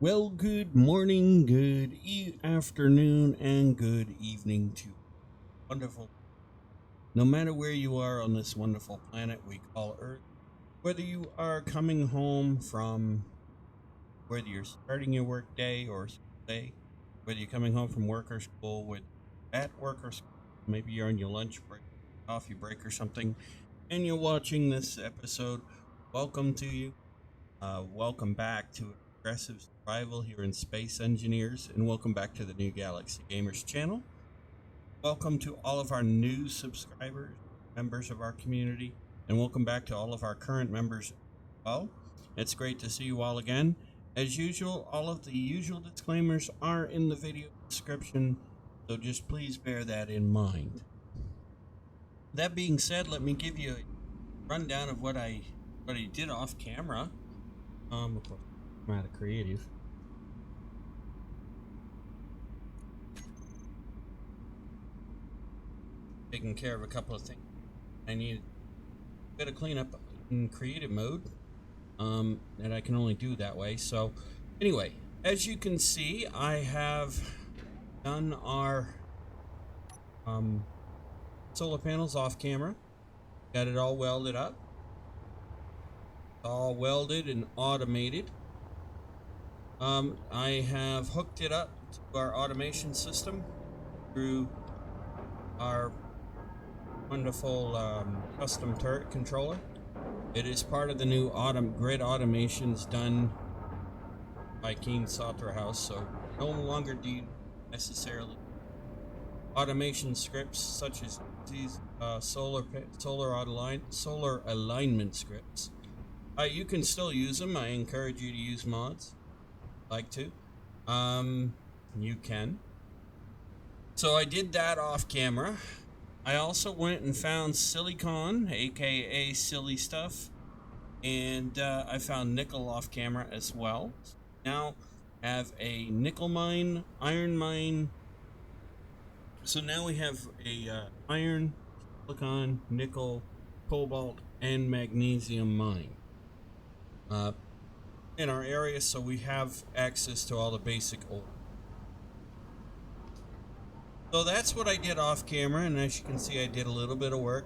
Well, good morning, good afternoon, and good evening to wonderful. No matter where you are on this wonderful planet we call Earth, whether you are coming home from whether you're starting your work day or day, whether you're coming home from work or school, with at work or school, maybe you're on your lunch break, coffee break, or something, and you're watching this episode. Welcome to you. Welcome back to Aggressive Survival here in Space Engineers, and welcome back to the New Galaxy Gamers channel. Welcome to all of our new subscribers, members of our community, and welcome back to all of our current members as well. It's great to see you all again. As usual, all of the usual disclaimers are in the video description, so just please bear that in mind. That being said, let me give you a rundown of what I did off camera. Of course, I'm out of creative. Taking care of a couple of things. I need a bit of cleanup in creative mode. And I can only do that way. So, anyway, as you can see, I have done our solar panels off camera. Got it all welded up. All welded and automated. I have hooked it up to our automation system through our wonderful custom turret controller. It is part of the new grid automations done by Keen Software House, so no longer do you necessarily automation scripts such as these solar alignment scripts. You can still use them. I encourage you to use mods. Like to. You can. So I did that off camera. I also went and found silicon, aka silly stuff, and I found nickel off camera as well. Now have a nickel mine, iron mine. So now we have a iron, silicon, nickel, cobalt, and magnesium mine in our area, so we have access to all the basic ore. So that's what I did off camera, and as you can see, I did a little bit of work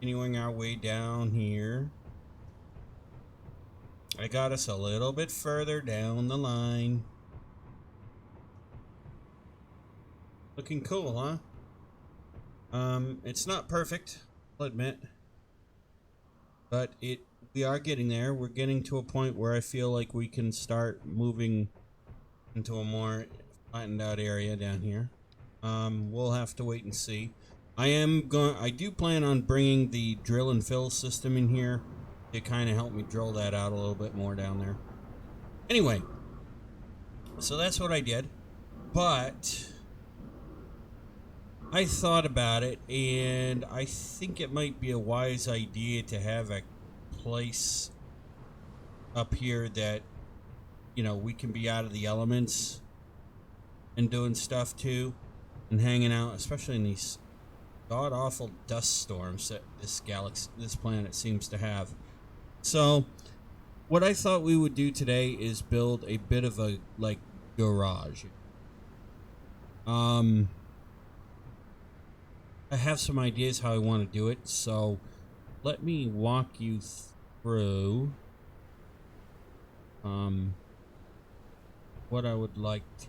continuing our way down here. I got us a little bit further down the line. Looking cool, huh? It's not perfect, I'll admit, but we are getting there. We're getting to a point where I feel like we can start moving into a more flattened out area down here. We'll have to wait and see. I do plan on bringing the drill and fill system in here to kind of help me drill that out a little bit more down there. Anyway, so that's what I did, but I thought about it, and I think it might be a wise idea to have a place up here that, we can be out of the elements and doing stuff too, and hanging out, especially in these god-awful dust storms that this planet seems to have. So what I thought we would do today is build a bit of a garage. I have some ideas how I want to do it, so let me walk you through what I would like to.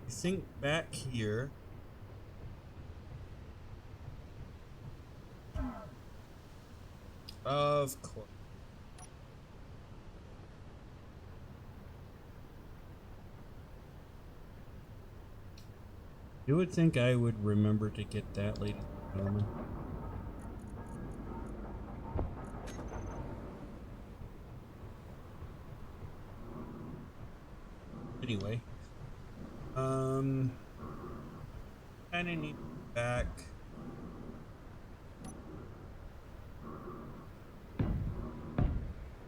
I think back here, of course. You would think I would remember to get that, ladies and gentlemen. Anyway, kind of need back.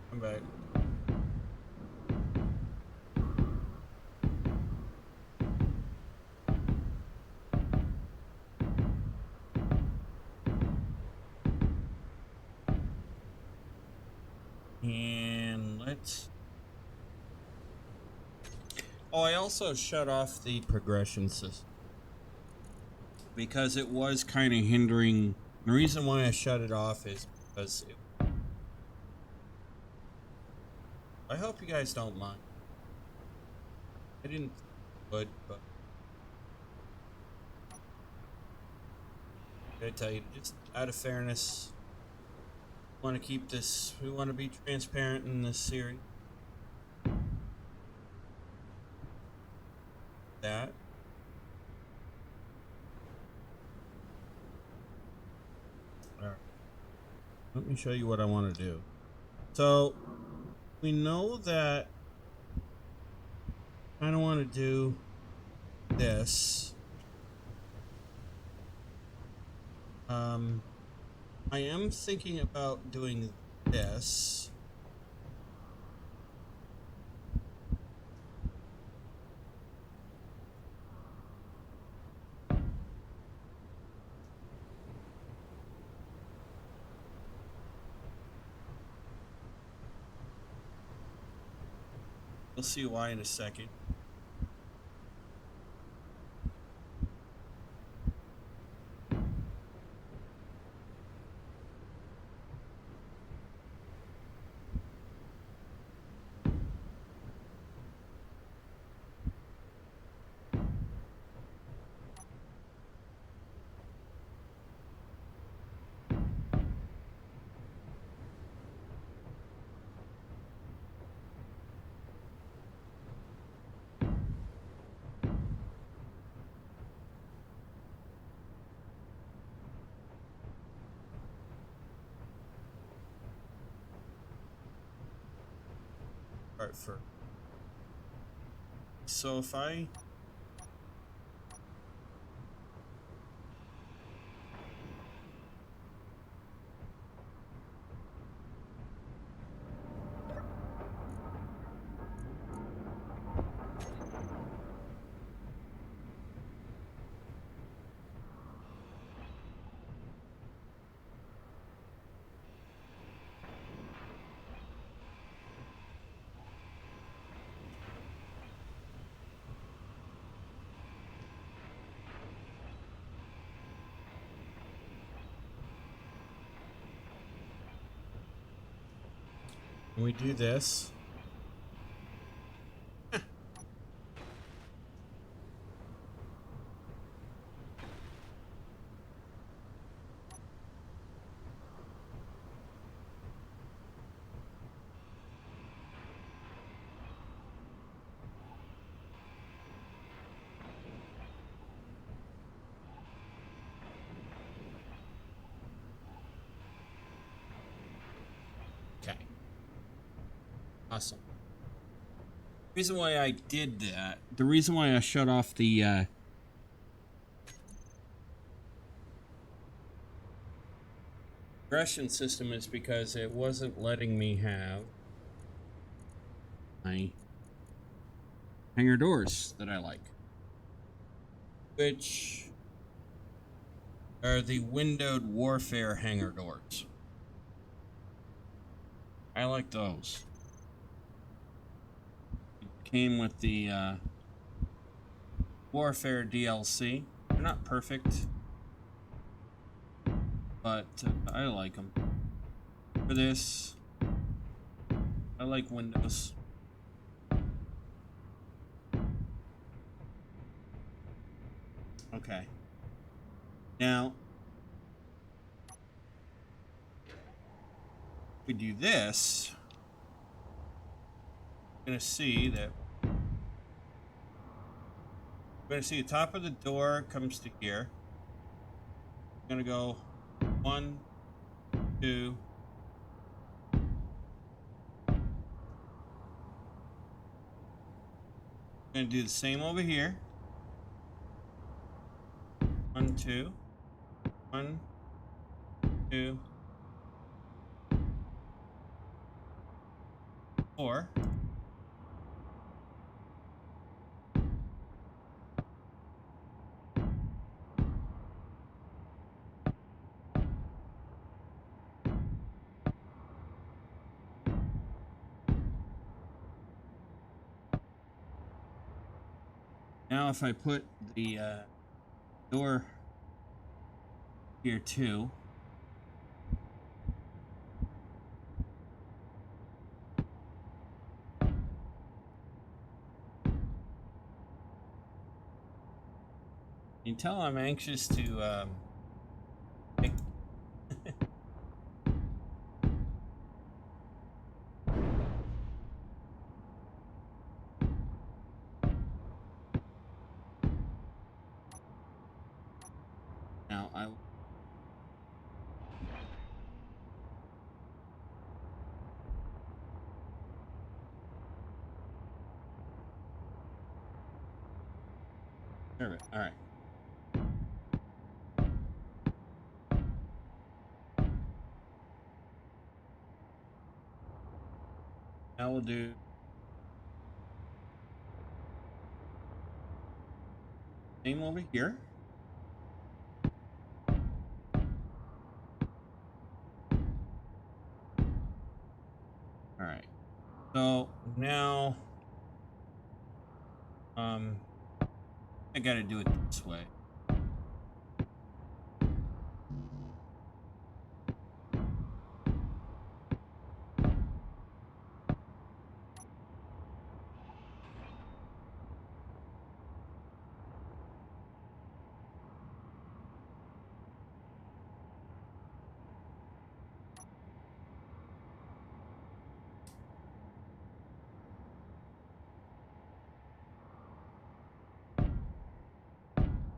Come back. And let's... Oh, I also shut off the progression system because it was kind of hindering. The reason why I shut it off is because I hope you guys don't mind. I didn't but I tell you, just out of fairness, we want to keep this. We want to be transparent in this series. That. All right. Let me show you what I want to do. So we know that I don't want to do this. I am thinking about doing this. You'll see why in a second. Part first. So if I when we do this, okay. Awesome. The reason why I did that, the reason why I shut off the progression system is because it wasn't letting me have my hanger doors that I like, which are the windowed warfare hanger doors. I like those. It came with the warfare DLC. They're not perfect, but I like them. For this, I like windows. Okay. Now, if we do this, we're going to see that we're going to see the top of the door comes to here. We're going to go 1, 2. We're going to do the same over here. 1, 2. 1, 2, 4. Now if I put the door here too. You can tell I'm anxious to pick. Now I perfect. All right. Now we'll do same over here. All right. So now, I got to do it this way.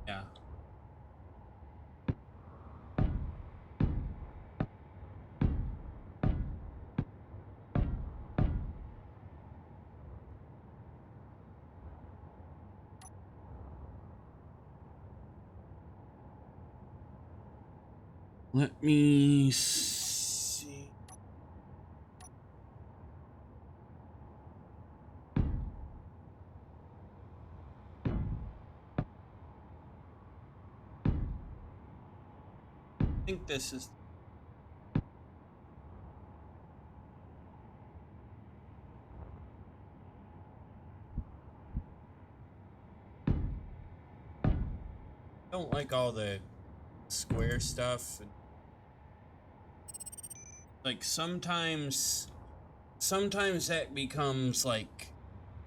Yeah. Let me see. I think this is. I don't like all the square stuff. Like sometimes that becomes like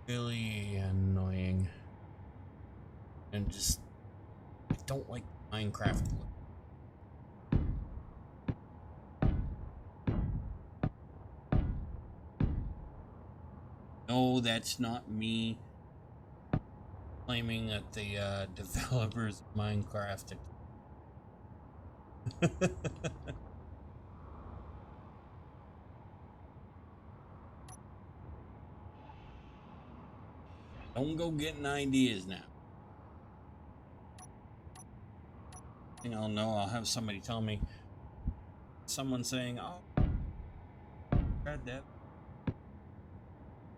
really annoying, and just I don't like Minecraft look. No, that's not me claiming that the developers of Minecraft. Don't go getting ideas now. You know, no, I'll have somebody tell me. Someone saying, "Oh, read that."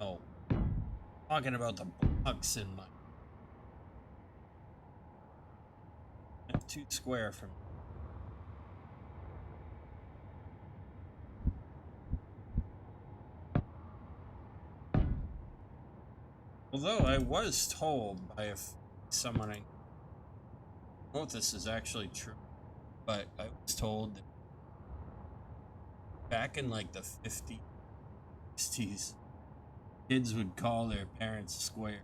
Oh, talking about the blocks in my. Too square from. Although I was told by someone I don't know if this is actually true, but I was told that back in like the 50s, 60s, kids would call their parents square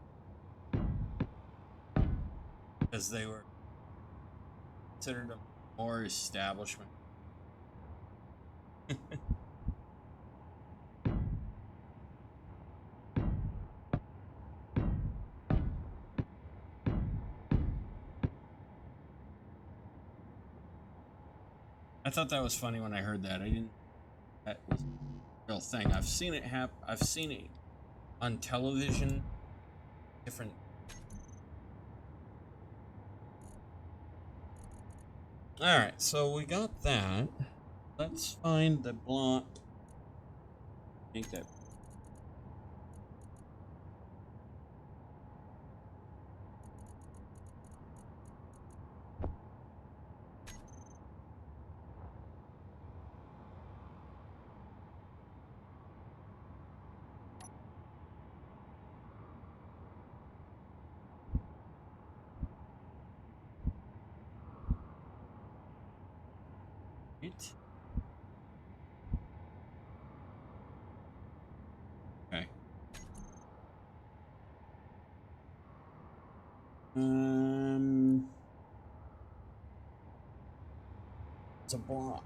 because they were considered a more establishment. I thought that was funny when I heard that. I didn't. That was a real thing. I've seen it happen. I've seen it on television. Different. All right, so we got that. Let's find the block. Make that. It's a block.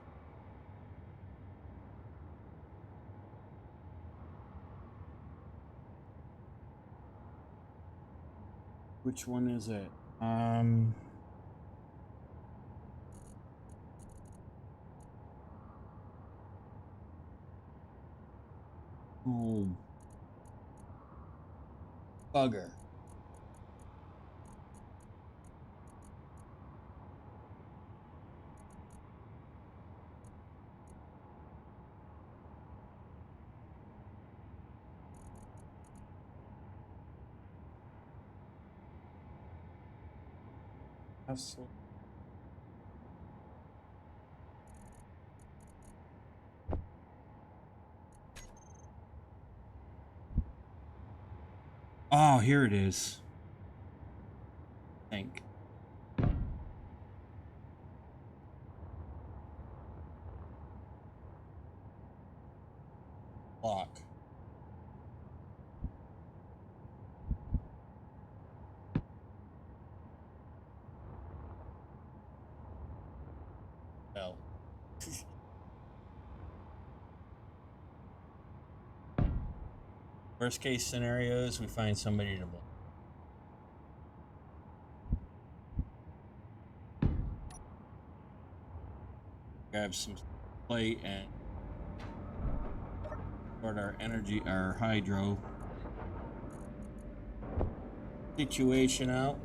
Which one is it? Oh, bugger. Absolutely. Oh, here it is. I think. Block. No. Worst case scenarios, we find somebody to block. Grab some plate and sort our energy, our hydro situation out.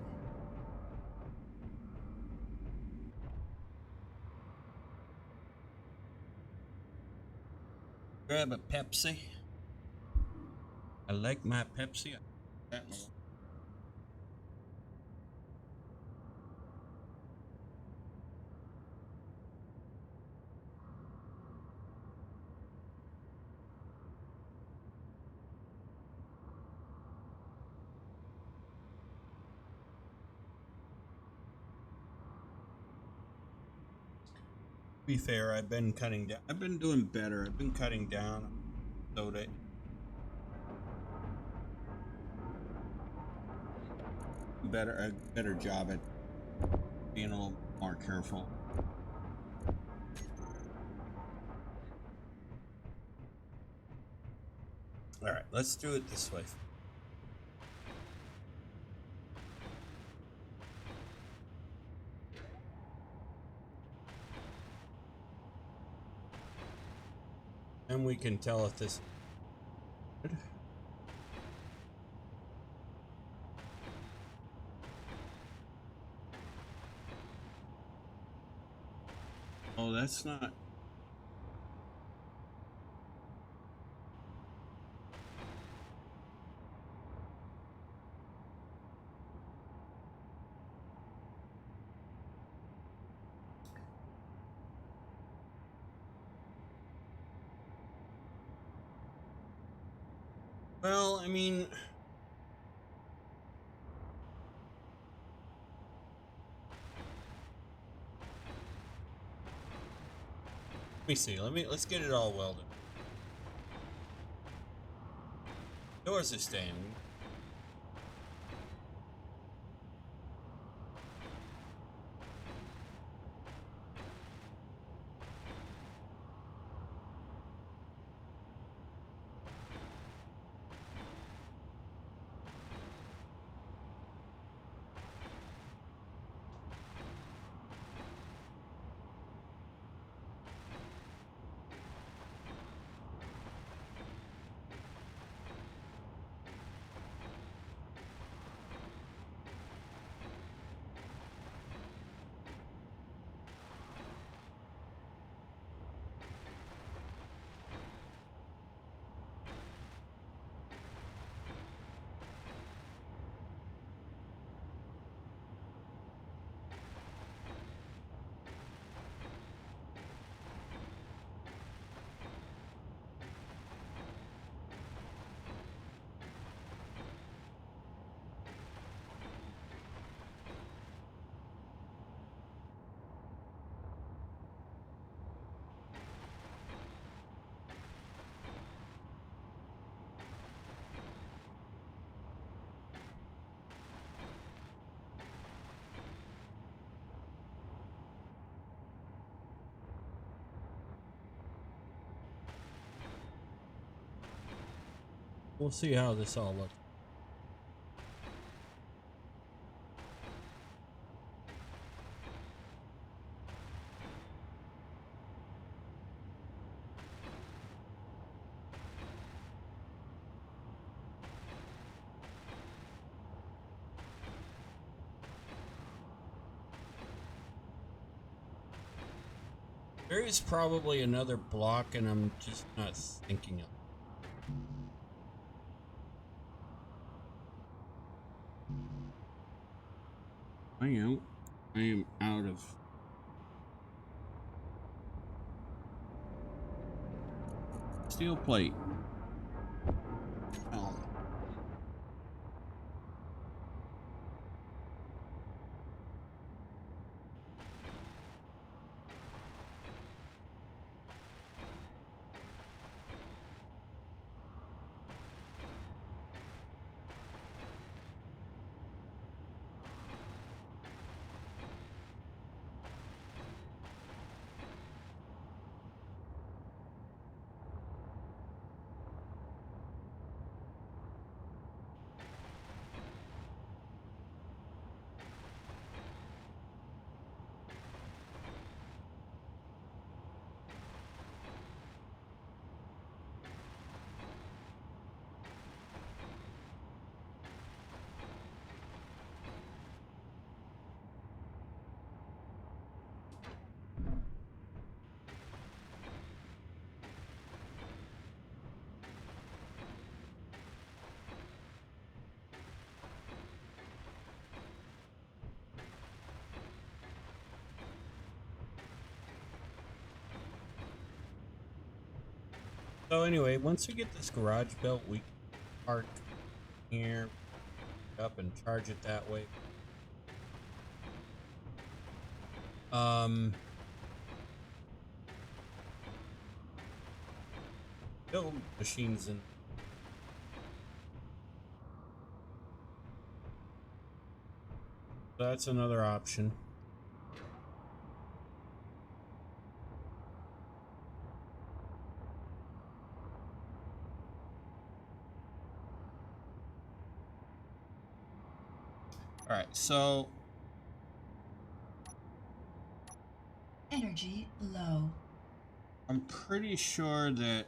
Grab a Pepsi. I like my Pepsi. To be fair, I've been cutting down. I've been doing better. I've been cutting down soda. A better job at being a little more careful. All right, let's do it this way. And we can tell if this. Oh, that's not. Well, I mean, let me see. Let's get it all welded. Doors are staying. We'll see how this all looks. There is probably another block, and I'm just not thinking of. I am out of steel plate. Oh. So anyway, once we get this garage built, we can park here, up and charge it that way. Build machines in. That's another option. All right, so energy low. I'm pretty sure that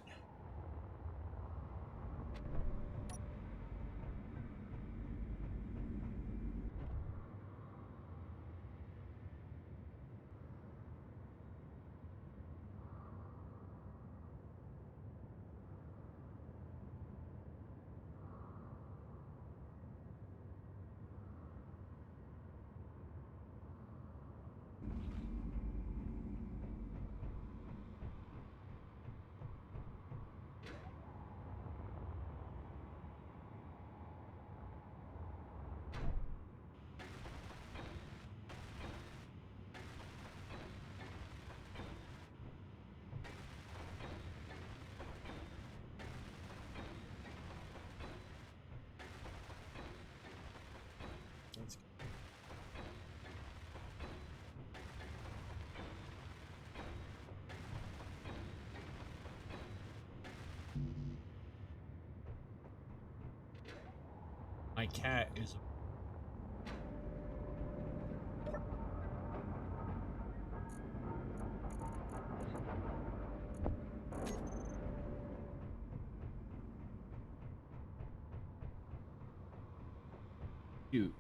my cat is. Cute.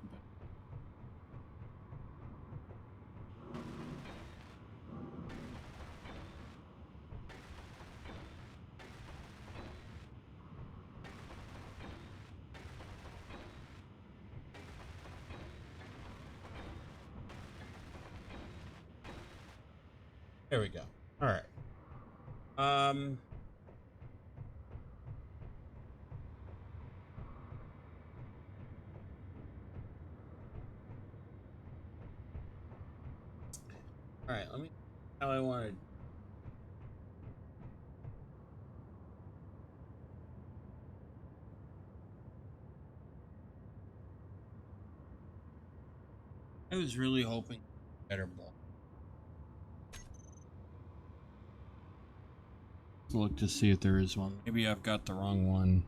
There we go. All right. All right. Let me. How I wanted. I was really hoping better ball. Look to see if there is one. Maybe I've got the wrong one.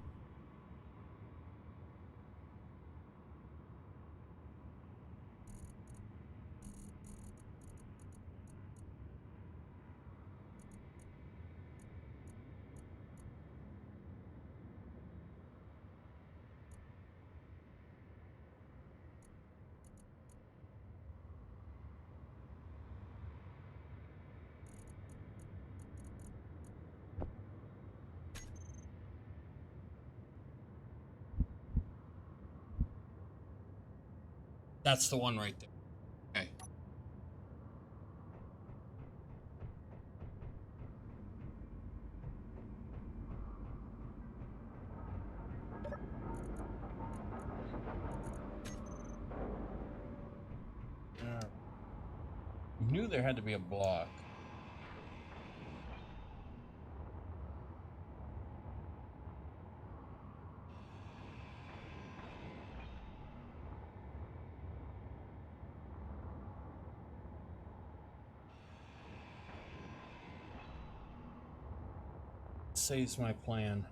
That's the one right there. Okay. I knew there had to be a block. Saves my plan.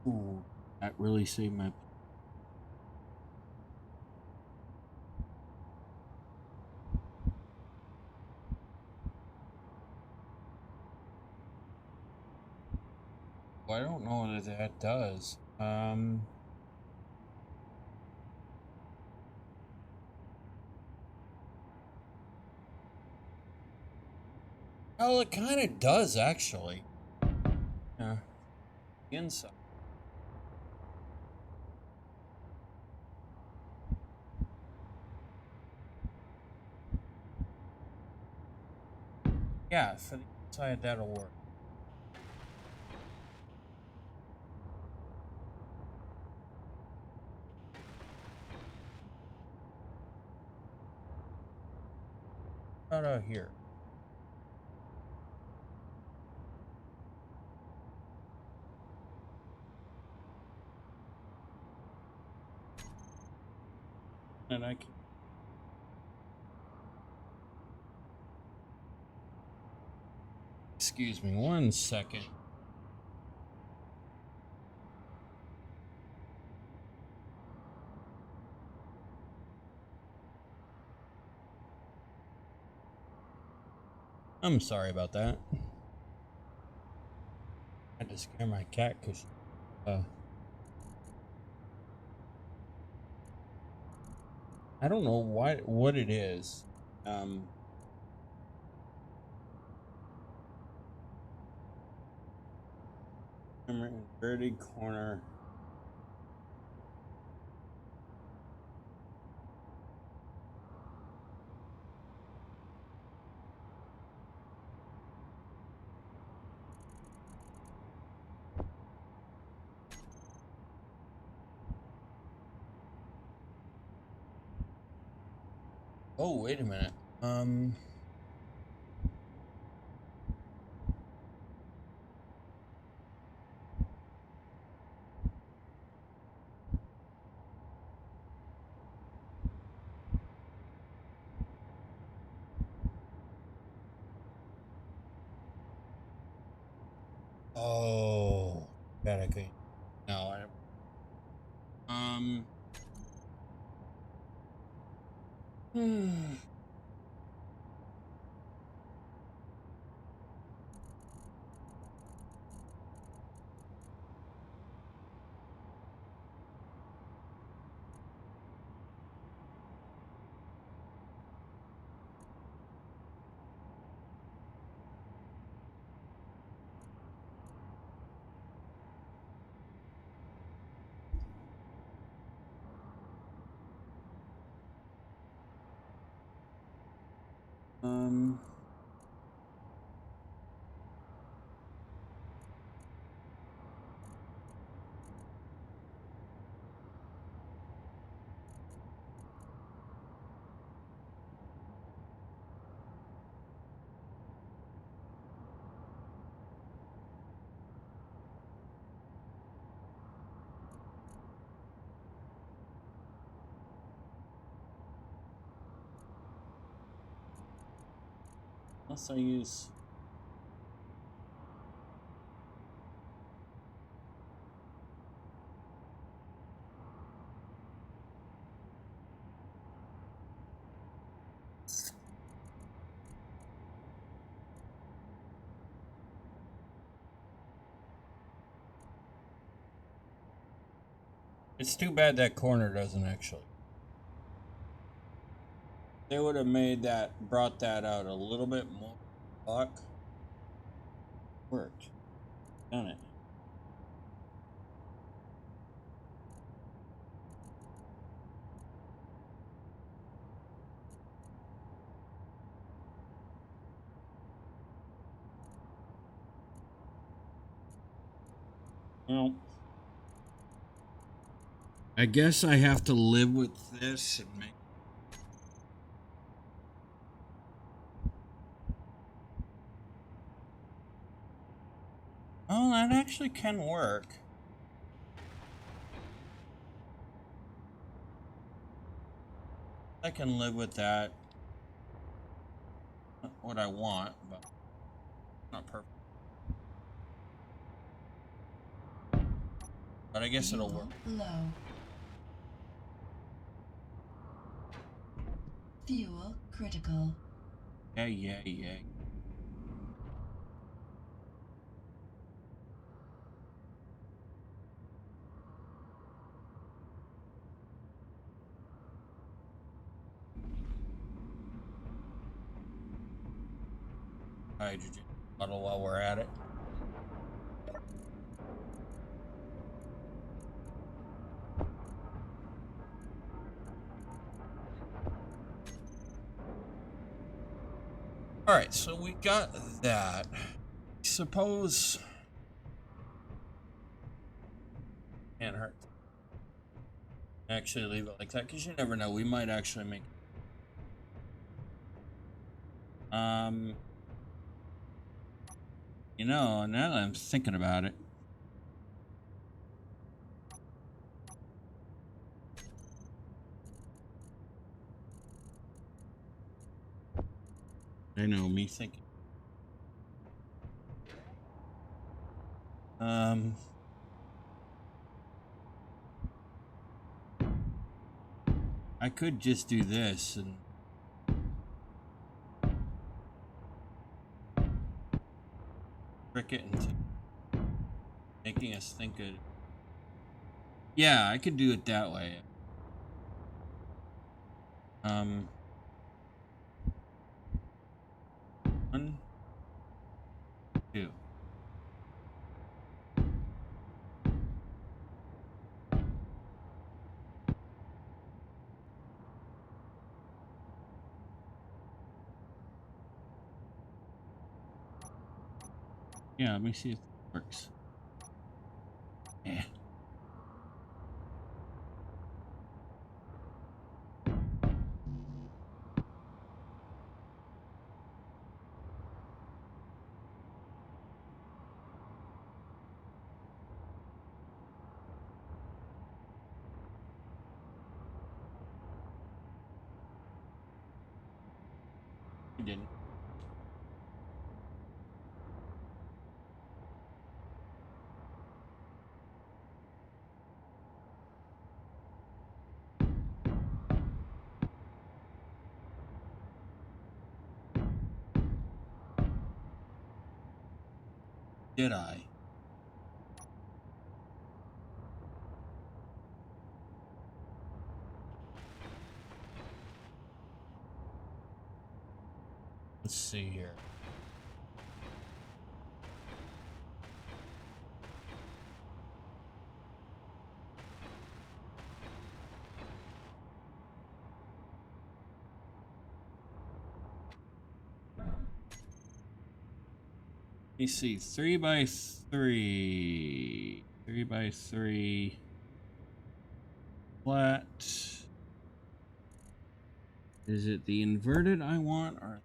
Ooh, that really saved my. Well, I don't know what that does. Well, it kind of does actually. Yeah, inside. Yeah, for the inside that'll work. How about out here? And I can. Excuse me 1 second. I'm sorry about that. I had to scare my cat because I don't know what it is. Inverted corner. Oh, wait a minute. Oh, bad I couldn't. No, um, unless I use. It's too bad that corner doesn't actually. They would have brought that out a little bit more. Fuck. Worked. Done it. Well, I guess I have to live with this and make. Oh, that actually can work. I can live with that. Not what I want, but not perfect. But I guess it'll work. Low. Fuel critical. Yeah. Hydrogen bottle while we're at it. All right, so we got that. Suppose can't hurt. Actually, leave it like that because you never know. We might actually make. You know, now that I'm thinking about it. I know, me thinking. I could just do this and trick it into making us think it. Yeah, I could do it that way. One, two. Yeah, let me see if it works. Yeah. You didn't. Did I? Let's see here. You see, 3x3, 3x3 flat. Is it the inverted I want or?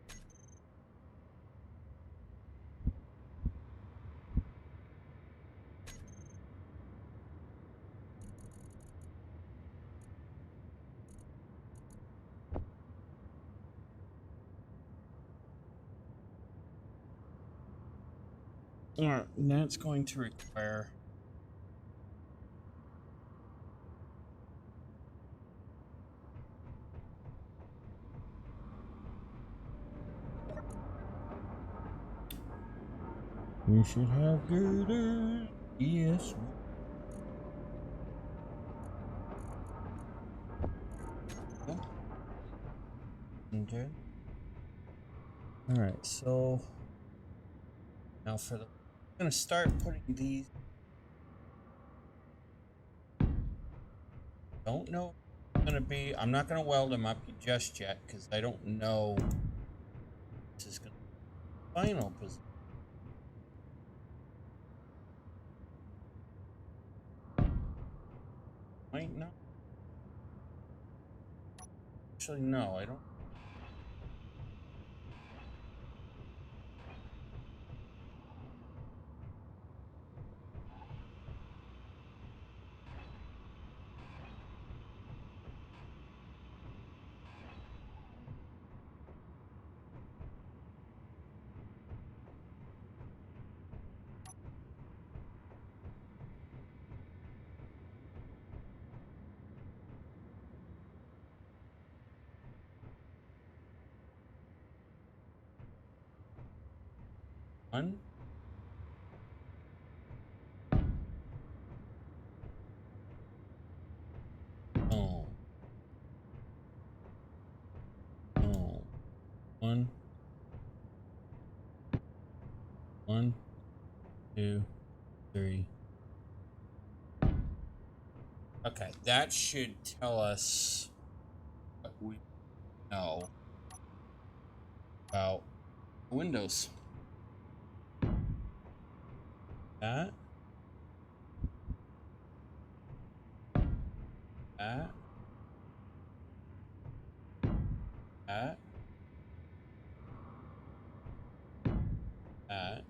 All right, that's going to require. We should have girders. Yes. good. All right, so now for the, I'm gonna start putting these. Don't know what it's gonna be. I'm not gonna weld them up just yet because I don't know this is gonna be final position. Might not. Actually, no, I don't. One. Oh. Oh. One. One, two, three. Okay, that should tell us what we know about Windows. That, that, that, that,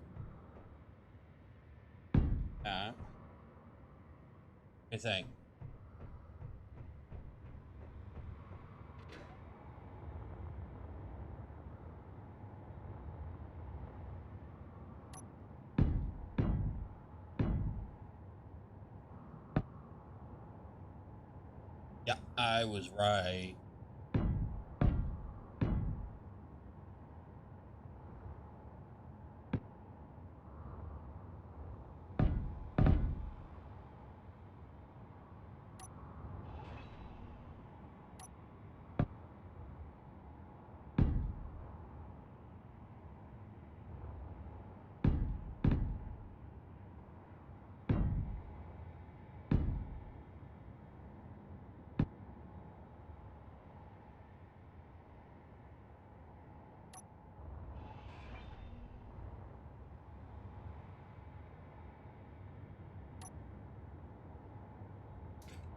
that. I think. Yeah, I was right.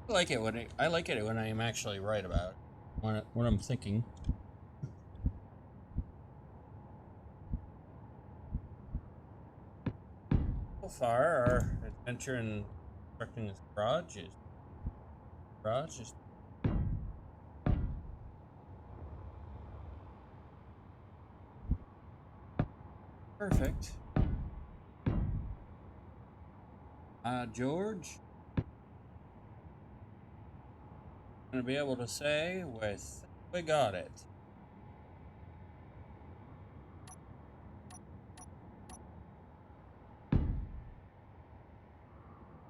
I like it when I like it when I am actually right about it. When I'm thinking. So far, our adventure in constructing this garage is perfect. George, gonna be able to say with we got it.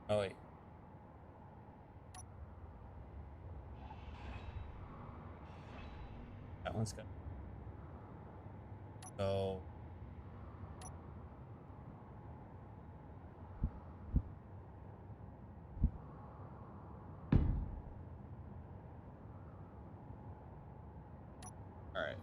Oh wait. That one's got so alright.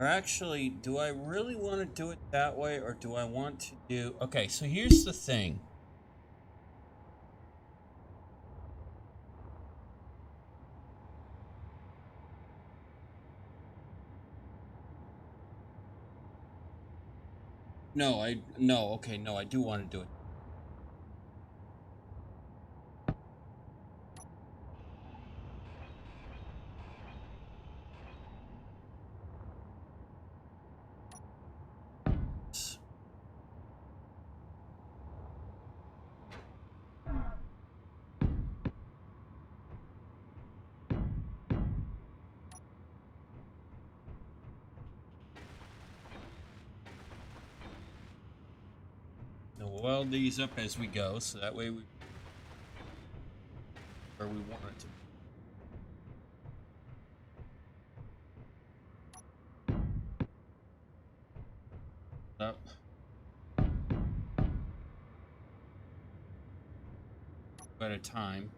Or actually, do I really want to do it that way or do I want to do okay, so here's the thing. No, I do want to do it. we'll weld these up as we go, so that way we where we want it to be. Up. At a time.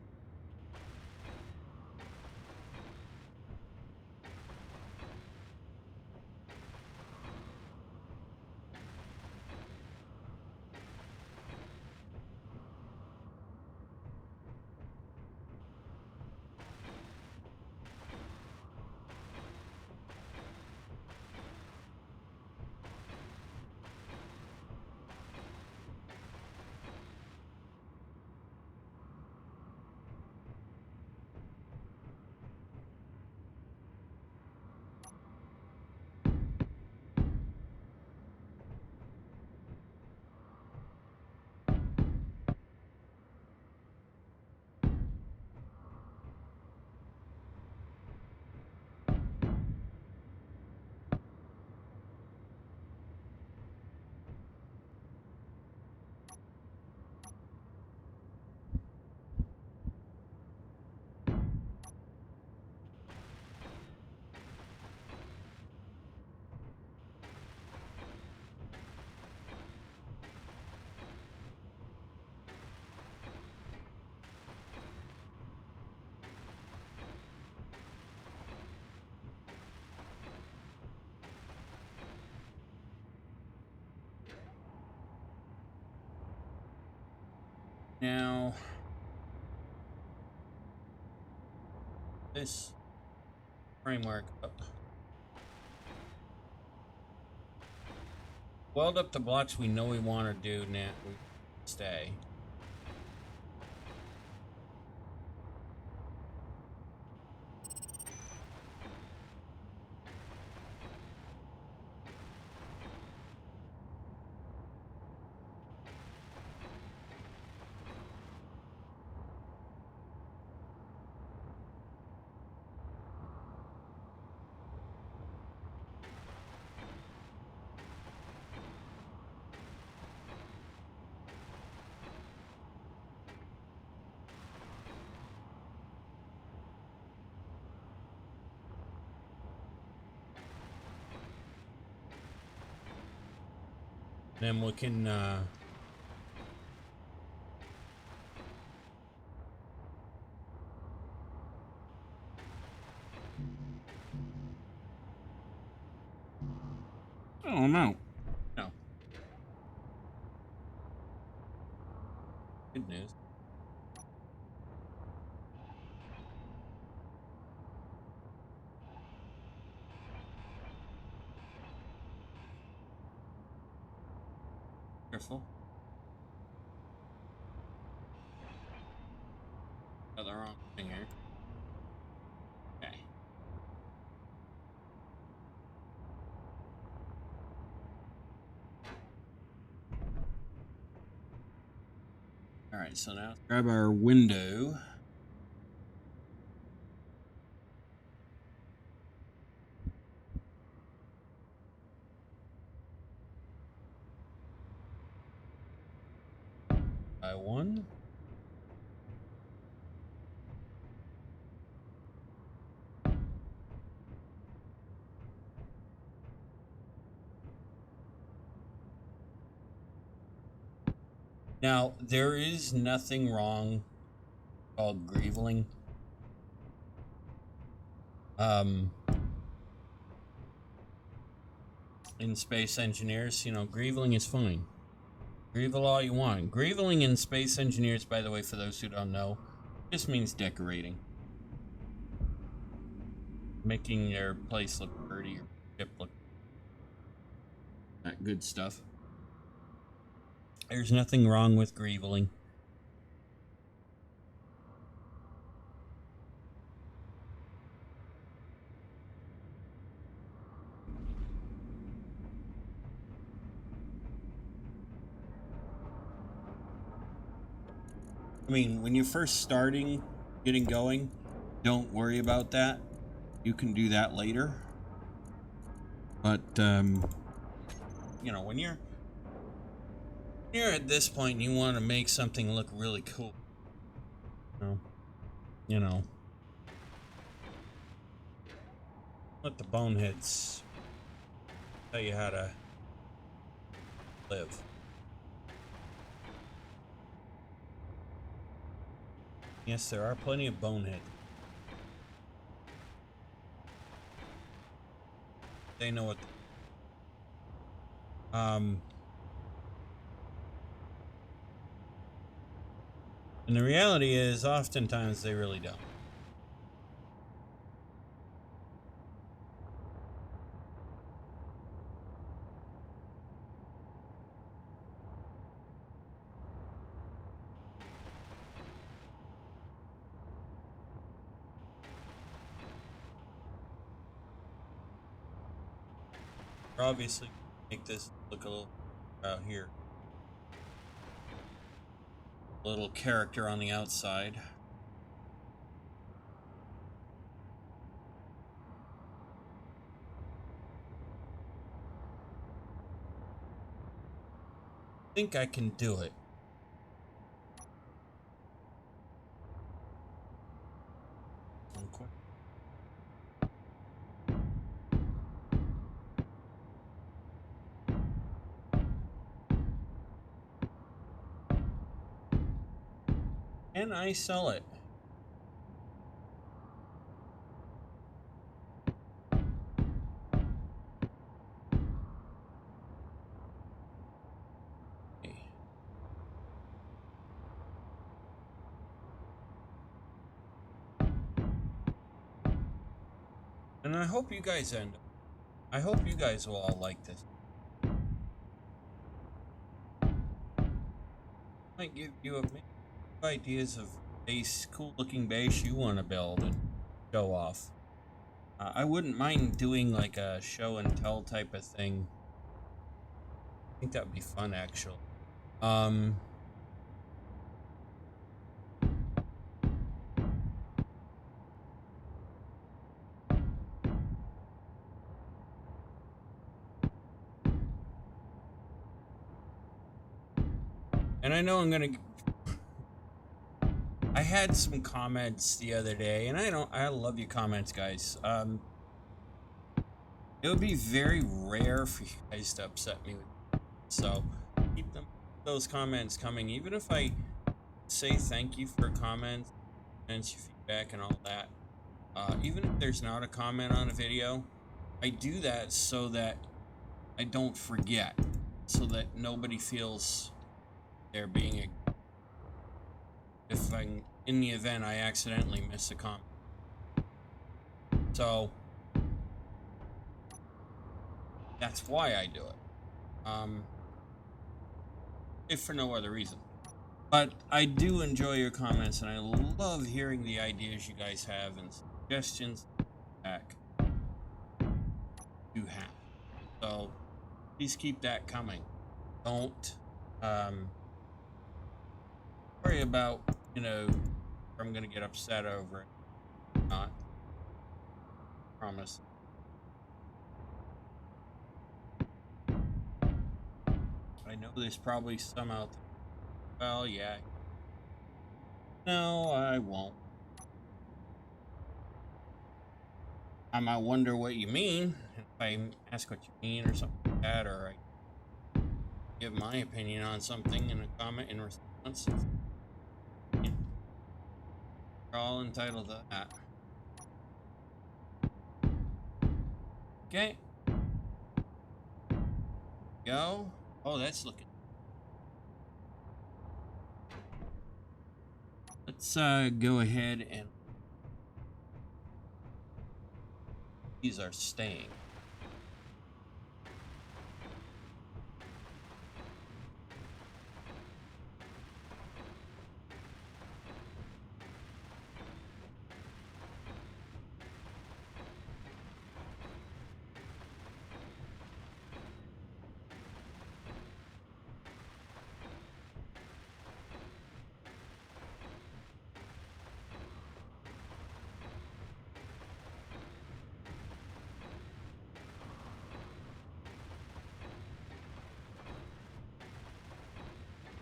Now, this framework up. Weld up the blocks we know we want to do now. We stay. Then we can oh no. No. Good news. Careful. Got the wrong thing here. Okay. Alright, so now grab our window. By one. Now, there is nothing wrong called greeveling. In Space Engineers, you know, greeveling is fine. Greevel all you want. Greeveling in Space Engineers, by the way, for those who don't know, just means decorating. Making your place look pretty, your ship look... that good stuff. There's nothing wrong with greeveling. I mean, when you're first starting, getting going, don't worry about that. You can do that later. But, you know, when you're You're at this point, you want to make something look really cool. You know, let the boneheads tell you how to live. Yes, there are plenty of boneheads. They know what. And the reality is, oftentimes they really don't. Obviously, make this look a little out here. A little character on the outside. I think I can do it. Can I sell it? And I hope you guys I hope you guys will all like this. Might give you ideas of cool looking base you want to build and show off. I wouldn't mind doing like a show and tell type of thing. I think that would be fun, actually. And I know I had some comments the other day, and I love your comments, guys. It would be very rare for you guys to upset me with, so keep those comments coming. Even if I say thank you for comments and your feedback and all that, even if there's not a comment on a video, I do that so that I don't forget, so that nobody feels they're being if in the event I accidentally miss a comment. So that's why I do it. If for no other reason. But I do enjoy your comments, and I love hearing the ideas you guys have and suggestions back you have. So please keep that coming. Don't worry about, I'm gonna get upset over it. Not. Promise. I know there's probably some out there. Well, yeah. No, I won't. I might wonder what you mean. If I ask what you mean or something like that, or I give my opinion on something in a comment in response, you're all entitled to that. Okay. Go. Oh, that's looking. Let's go ahead and these are staying.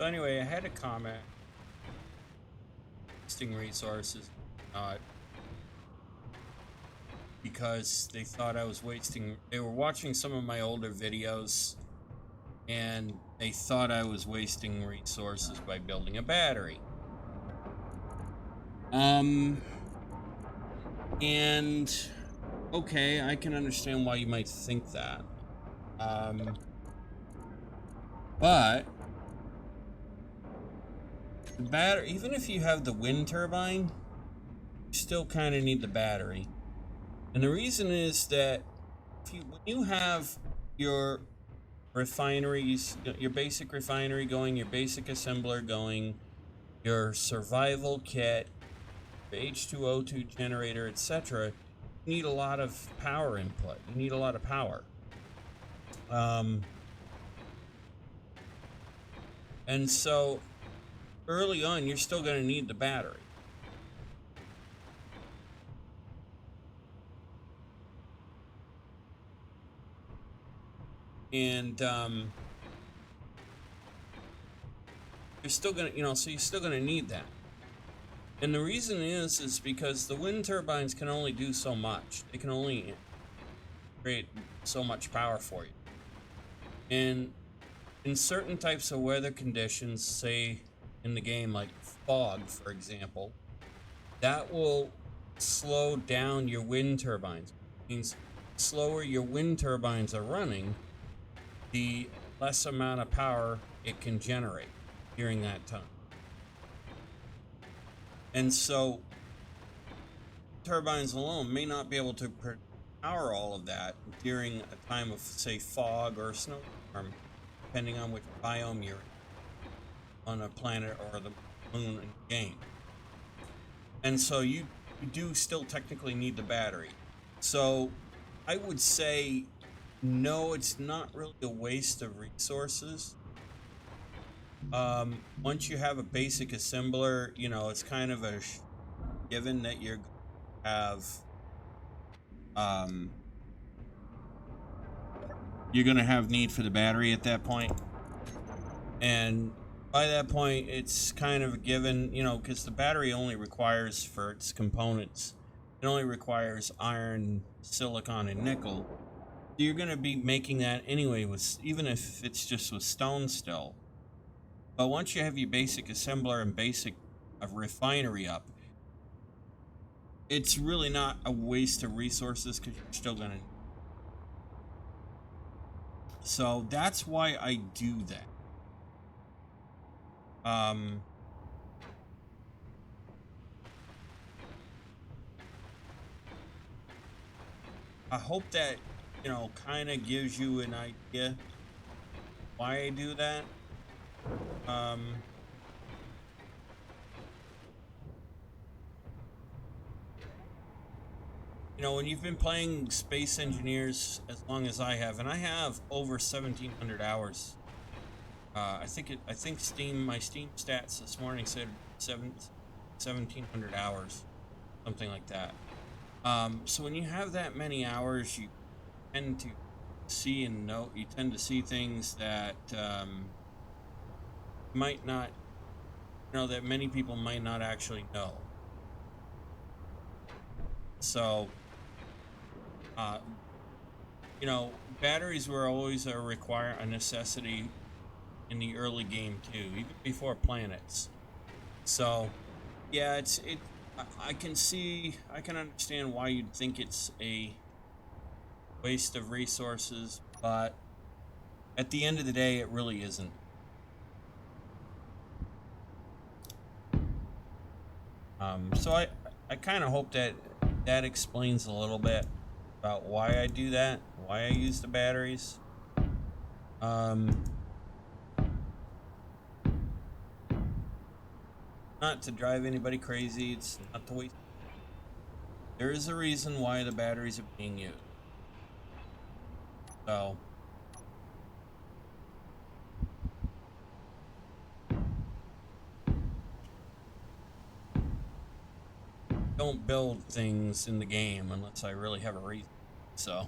So anyway, I had a comment wasting resources, because they thought I was wasting. They were watching some of my older videos, and they thought I was wasting resources by building a battery. And okay, I can understand why you might think that. But the battery, even if you have the wind turbine, you still kind of need the battery. And the reason is that when you have your refineries, your basic refinery going, your basic assembler going, your survival kit, the H2O2 generator, etc., you need a lot of power input. You need a lot of power. And so early on, you're still going to need the battery. And you're still going to, so you're still going to need that. And the reason is because the wind turbines can only do so much. They can only create so much power for you. And in certain types of weather conditions, say in the game like fog, for example, that will slow down your wind turbines. It means the slower your wind turbines are running, the less amount of power it can generate during that time. And so turbines alone may not be able to power all of that during a time of, say, fog or snowstorm, depending on which biome you're in on a planet or the moon in the game. And so you do still technically need the battery. So I would say no, it's not really a waste of resources. Once you have a basic assembler, it's kind of a given that you're going to have you're going to have need for the battery at that point. And by that point, it's kind of a given, because the battery only requires, for its components, it only requires iron, silicon, and nickel. So you're going to be making that anyway, even if it's just with stone still. But once you have your basic assembler and basic refinery up, it's really not a waste of resources because you're still going to. So that's why I do that. I hope that, kind of gives you an idea why I do that. When you've been playing Space Engineers as long as I have, and I have over 1,700 hours. I think my Steam stats this morning said 1,700 hours, something like that. So when you have that many hours, you tend to see and know. You tend to see things that might not, that many people might not actually know. So, batteries were always a necessity in the early game too, even before planets. So, yeah, I can understand why you'd think it's a waste of resources, but at the end of the day, it really isn't. So I kind of hope that explains a little bit about why I do that, why I use the batteries. Not to drive anybody crazy, it's not to waste. There is a reason why the batteries are being used. So don't build things in the game unless I really have a reason. So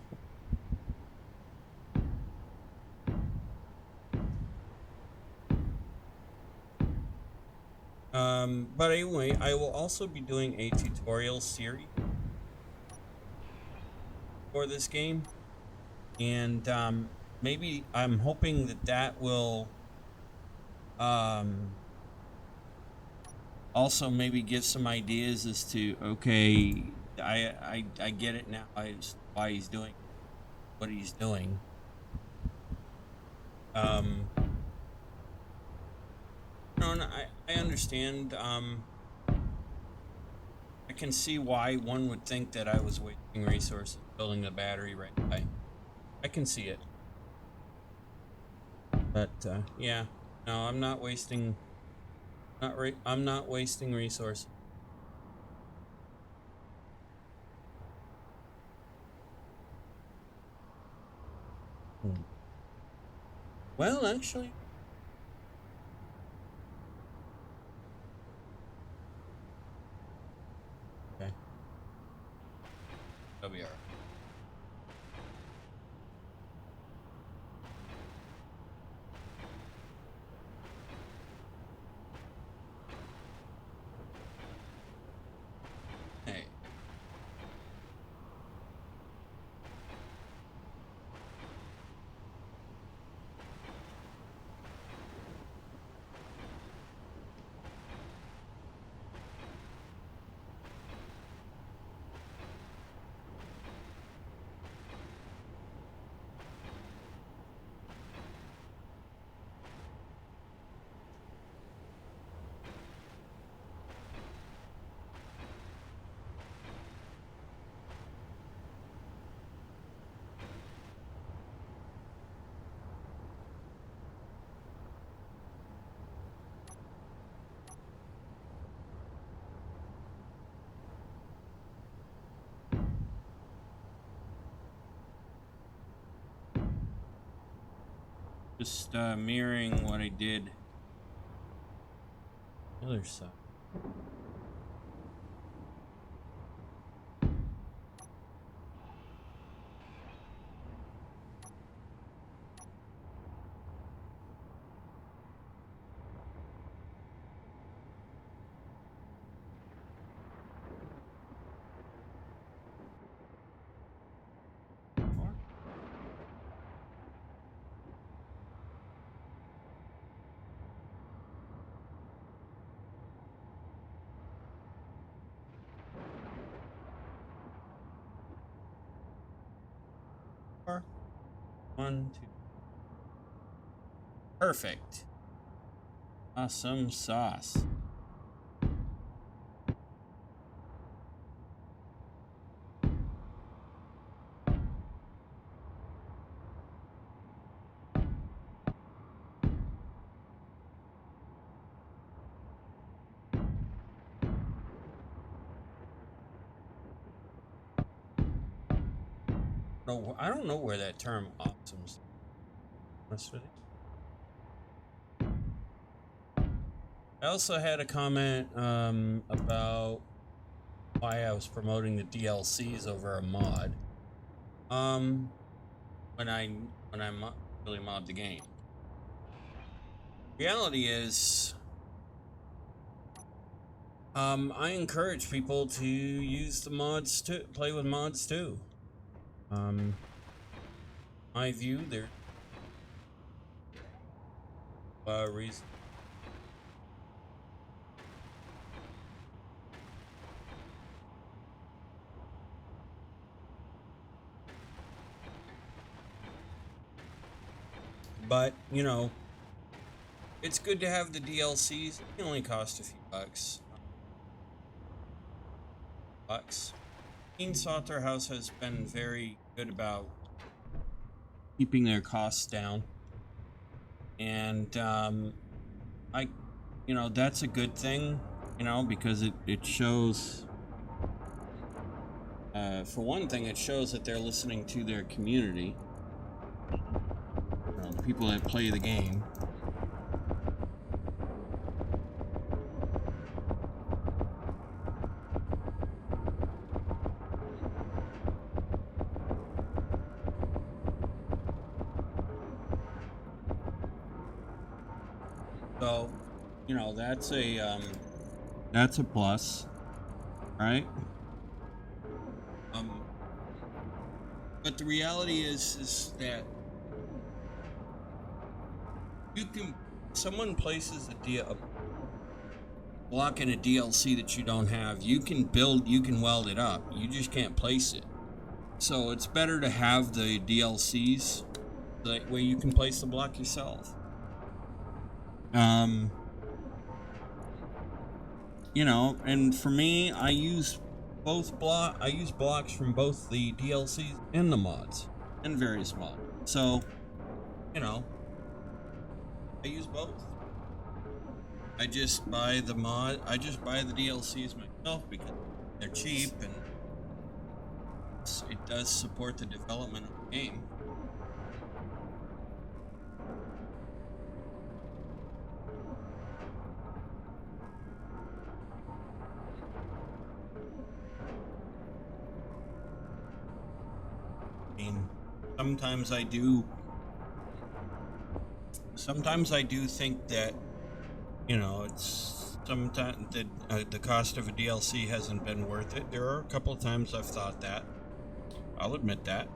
But anyway, I will also be doing a tutorial series for this game, and maybe I'm hoping that that will um also maybe give some ideas as to, okay, I get it now, why he's doing what he's doing. um no, and I understand. I can see why one would think that I was wasting resources building the battery right away. I can see it. But yeah, no, I'm not wasting. I'm not wasting resources. Hmm. Well, actually, okay, that'll be alright. Hey, just mirroring what I did the other side. Four, one, two. Perfect. Awesome sauce. No, I don't know where that term "awesome's" honest with you. I also had a comment about why I was promoting the DLCs over a mod. When I really mod the game. Reality is, I encourage people to use the mods to play with mods too. My view, there's reason. But, you know, it's good to have the DLCs. They only cost a few bucks. Team Slaughterhouse has been very good about keeping their costs down. And, I, you know, that's a good thing, you know, because it shows, for one thing, it shows that they're listening to their community, the people that play the game. So, you know, that's a That's a plus, right? But the reality is that you can, someone places a block in a DLC that you don't have, you can weld it up. You just can't place it. So it's better to have the DLCs, that way you can place the block yourself. You know, and for me, I use blocks from both the DLCs and the mods and various mods. So, you know, I use both. I just buy the DLCs myself because they're cheap and it does support the development of the game. I mean, sometimes I do think that, you know, it's sometimes the cost of a DLC hasn't been worth it. There are a couple of times I've thought that. I'll admit that.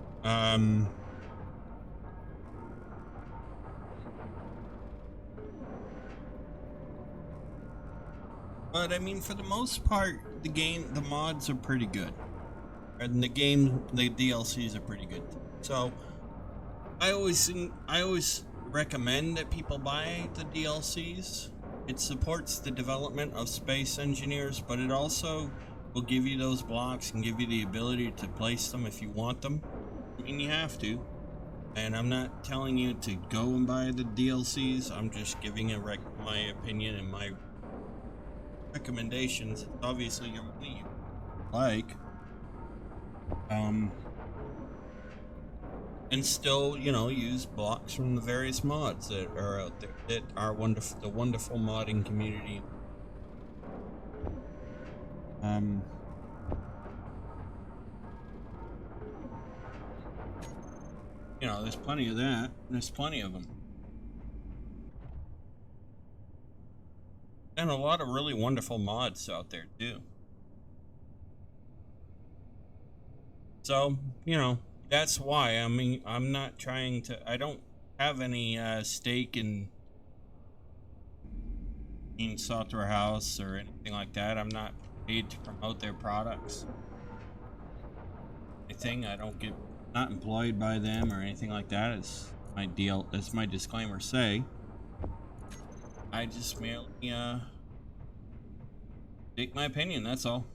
But I mean, for the most part, the mods are pretty good, and the DLCs are pretty good. So I always recommend that people buy the DLCs. It supports the development of space engineers, but it also will give you those blocks and give you the ability to place them if you want them. I mean, you have to. And I'm not telling you to go and buy the DLCs. I'm just giving my opinion and my recommendations. It's obviously your money, like. And still, you know, use blocks from the various mods that are out there that are wonderful. The wonderful modding community. You know, there's plenty of that. There's plenty of them. And a lot of really wonderful mods out there, too. So, you know, that's why. I mean, I'm not trying to... I don't have any stake in Software House or anything like that. I'm not paid to promote their products. I don't get... Not employed by them or anything like that. As my disclaimer say. I just merely state my opinion, that's all.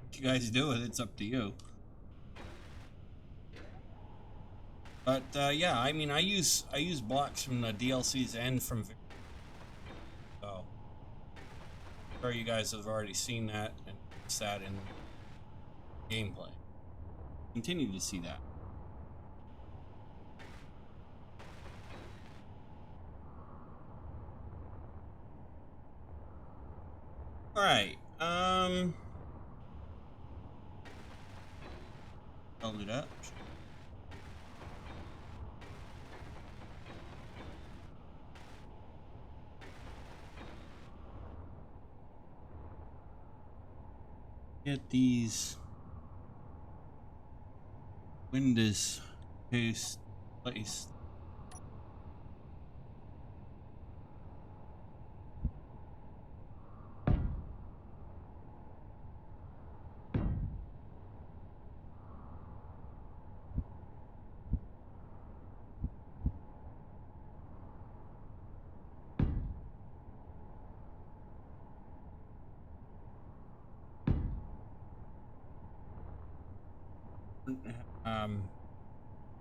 What you guys do with it's up to you. But yeah, I mean, I use blocks from the DLCs and from so I'm sure you guys have already seen that and sat in gameplay. Continue to see that. All right. Hold it up. Get these windows placed.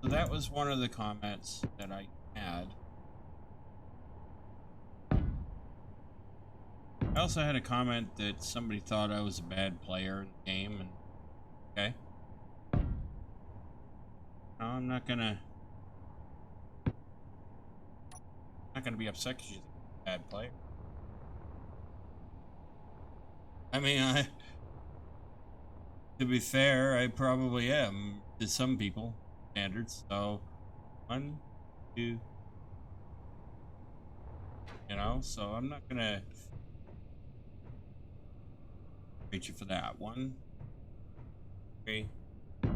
So that was one of the comments that I had. I also had a comment that somebody thought I was a bad player in the game, and okay. No, I'm not gonna be upset because you're a bad player. I mean, to be fair, I probably am to some people standards. So, 1, 2, you know. So I'm not gonna Wait you for that. 1, 3,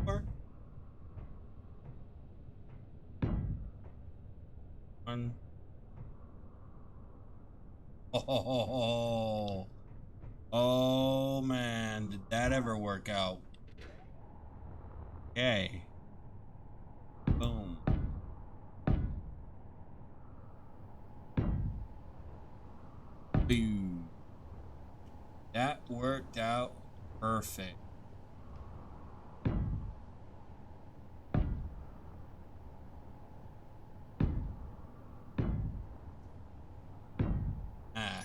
4. 1. Oh, oh man, did that ever work out? Okay. Boom. Boom. That worked out perfect. Ah.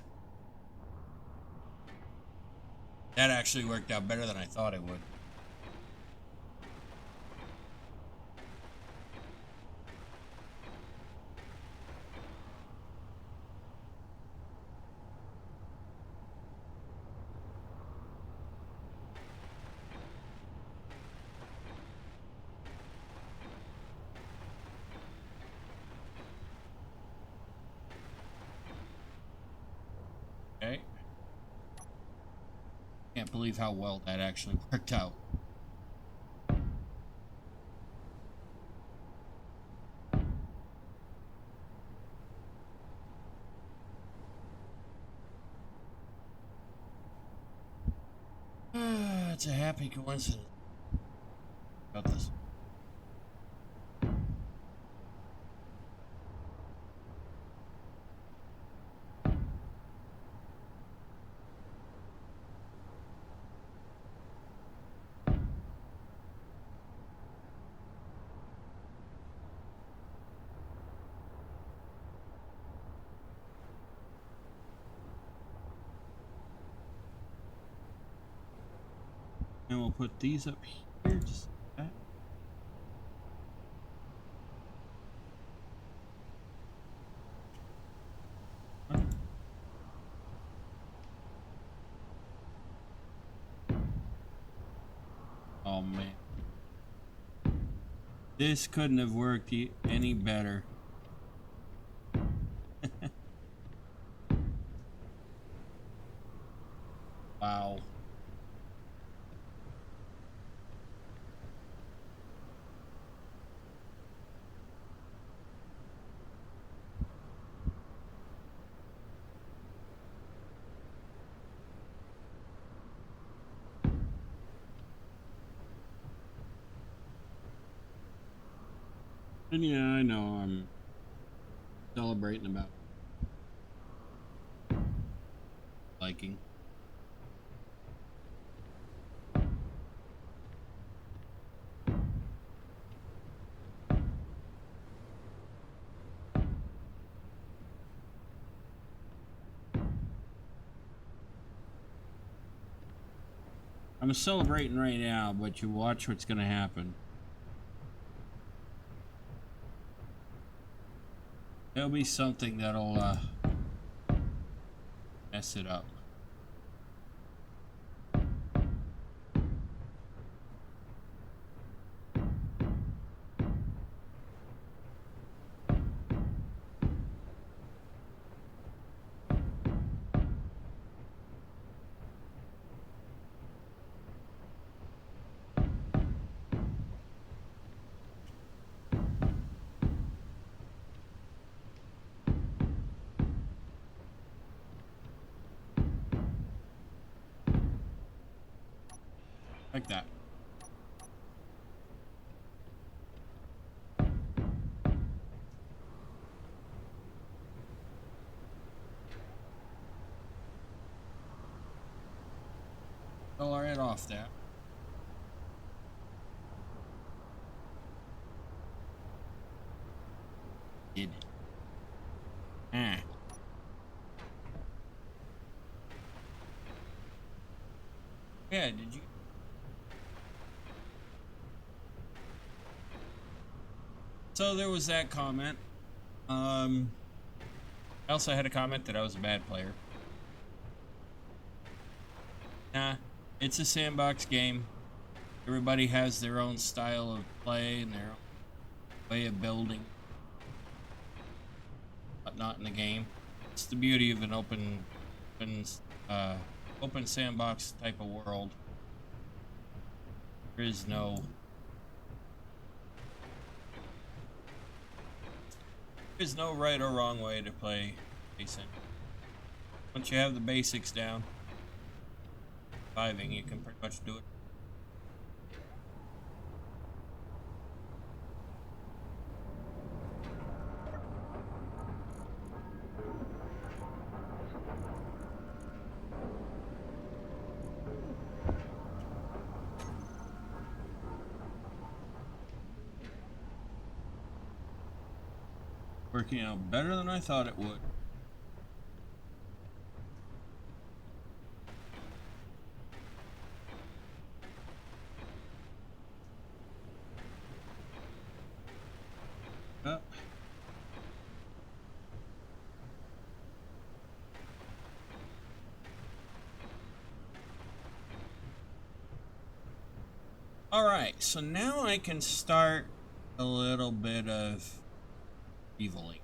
That actually worked out better than I thought it would. Okay. Can't believe how well that actually worked out. It's a happy coincidence about this. And we'll put these up here just like that. Oh man. This couldn't have worked any better. Wow. And yeah, I know I'm celebrating about liking. I'm celebrating right now, but you watch what's gonna happen. There'll be something that'll mess it up. Like that. Fill right off that. Did it. Ah. Yeah, did you? So there was that comment. I also had a comment that I was a bad player. Nah, it's a sandbox game. Everybody has their own style of play and their own way of building, but not in the game. It's the beauty of an open open sandbox type of world. There is no right or wrong way to play Jason. Once you have the basics down, surviving, you can pretty much do it. Working out better than I thought it would. Alright, so now I can start a little bit of eviling.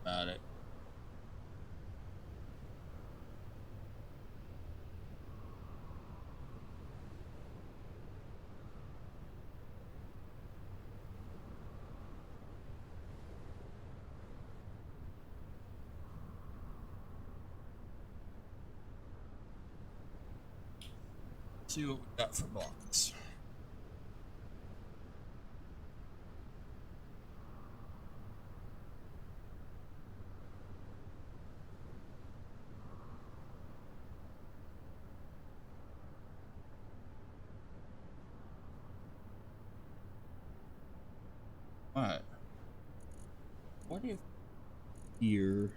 Got it. See what we got for blocks. What if here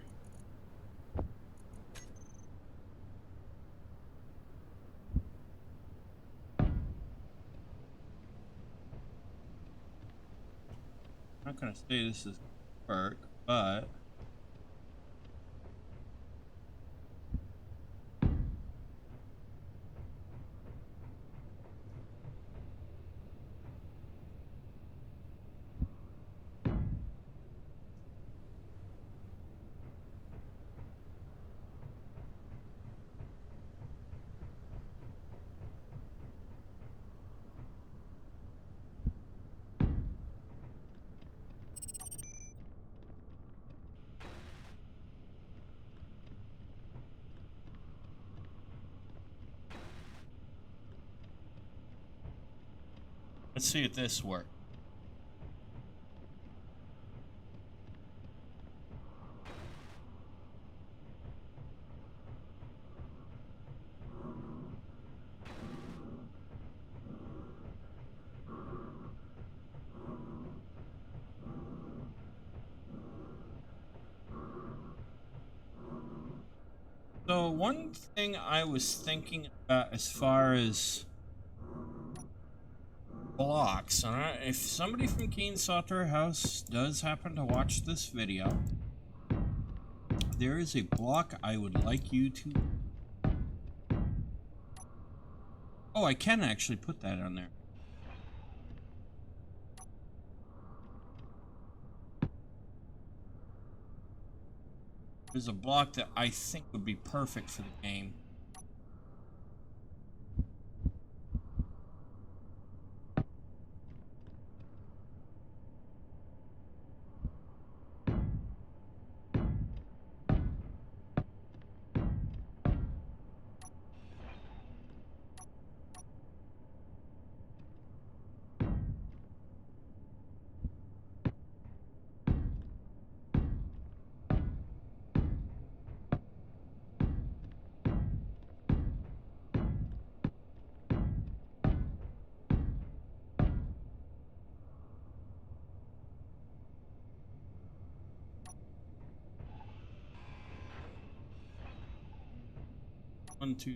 I'm not gonna say this is work, but let's see if this works. So one thing I was thinking about as far as blocks, and if somebody from Keen Sauter House does happen to watch this video, there is a block I would like you to... Oh, I can actually put that on there. There's a block that I think would be perfect for the game. One, two.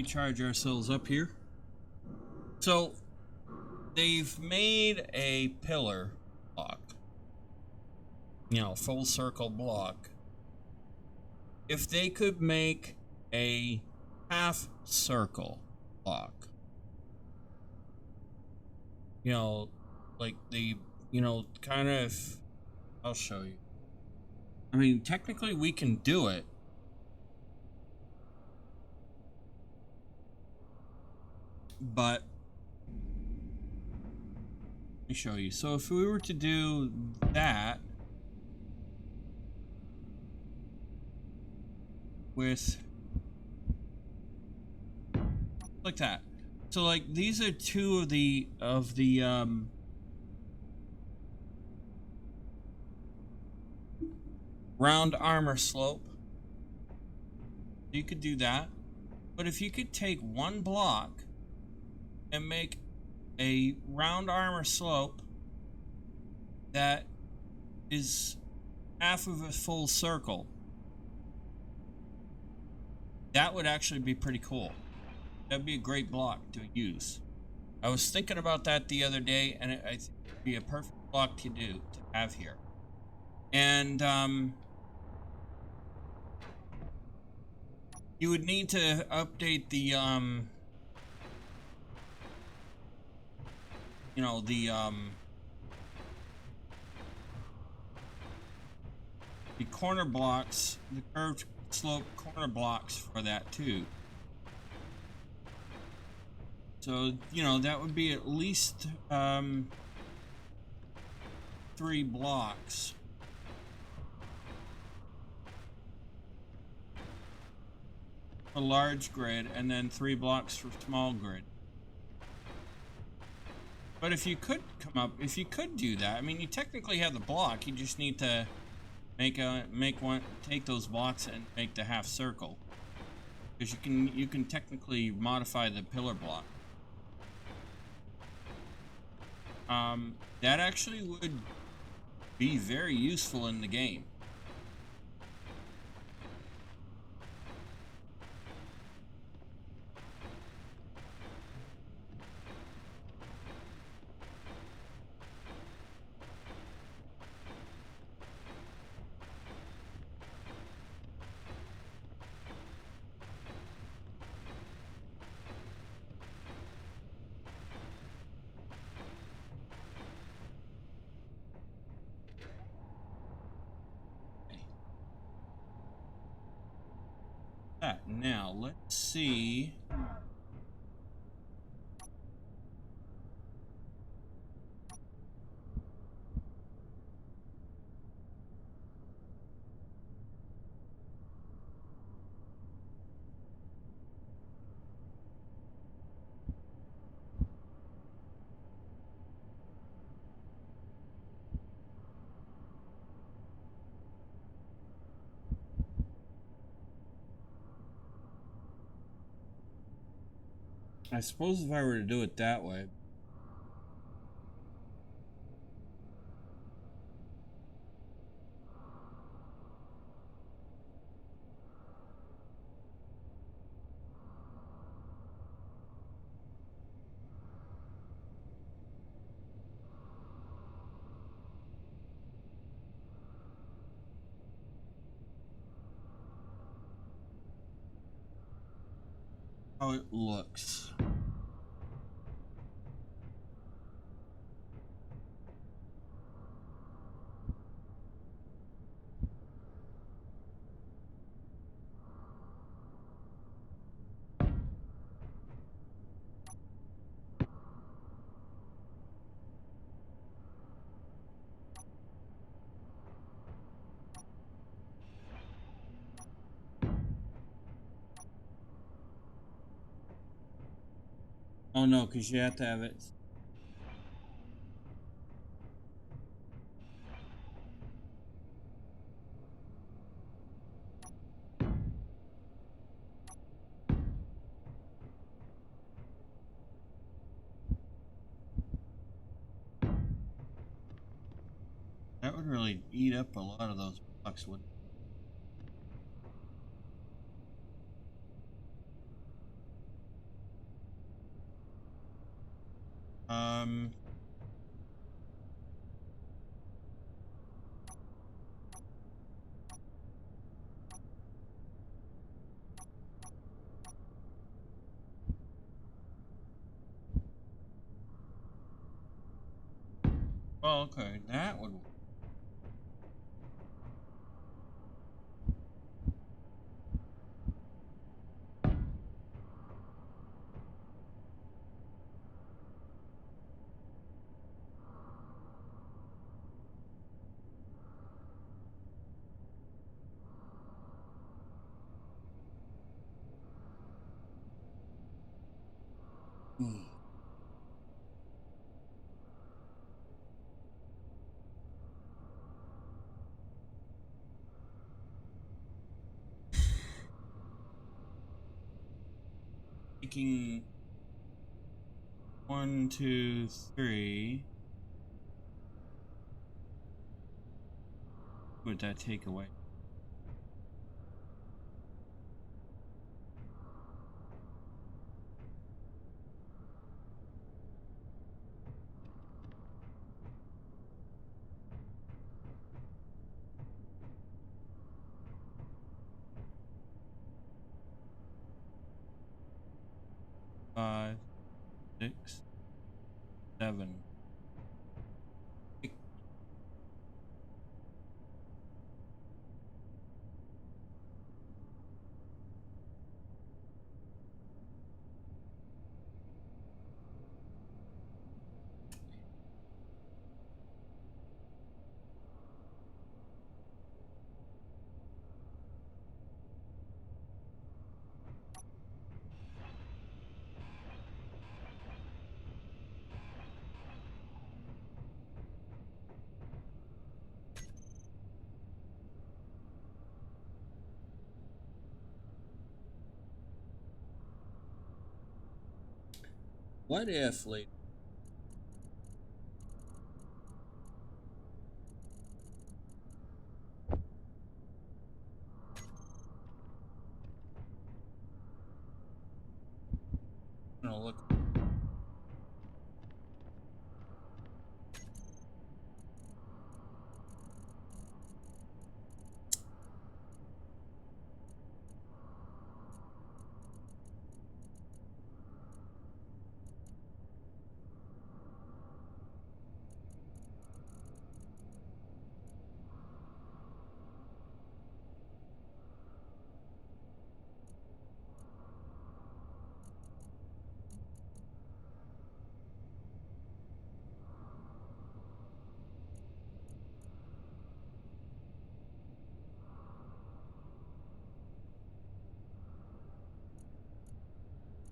We charge ourselves up here. So they've made a pillar block, you know, full circle block. If they could make a half circle block, you know, like the, you know, kind of, I'll show you. I mean, technically we can do it. But let me show you. So if we were to do that with like that. So like these are two of the round armor slope. You could do that. But if you could take one block and make a round armor slope that is half of a full circle, that would actually be pretty cool. That'd be a great block to use. I was thinking about that the other day, and I think it'd be a perfect block to have here. And you would need to update the you know, the corner blocks, the curved slope corner blocks for that too. So, you know, that would be at least 3 blocks. For large grid, and then 3 blocks for small grid. But if you could do that, I mean, you technically have the block. You just need to take those blocks and make the half circle, because you can technically modify the pillar block. That actually would be very useful in the game. Now let's see. I suppose if I were to do it that way, how it looks. Oh no, because you have to have it. That would really eat up a lot of those blocks, wouldn't it? Um, well, okay, that would. Hmm. Taking 1, 2, 3. What would that take away? Five, 6, 7. What if, lady? I'm gonna look.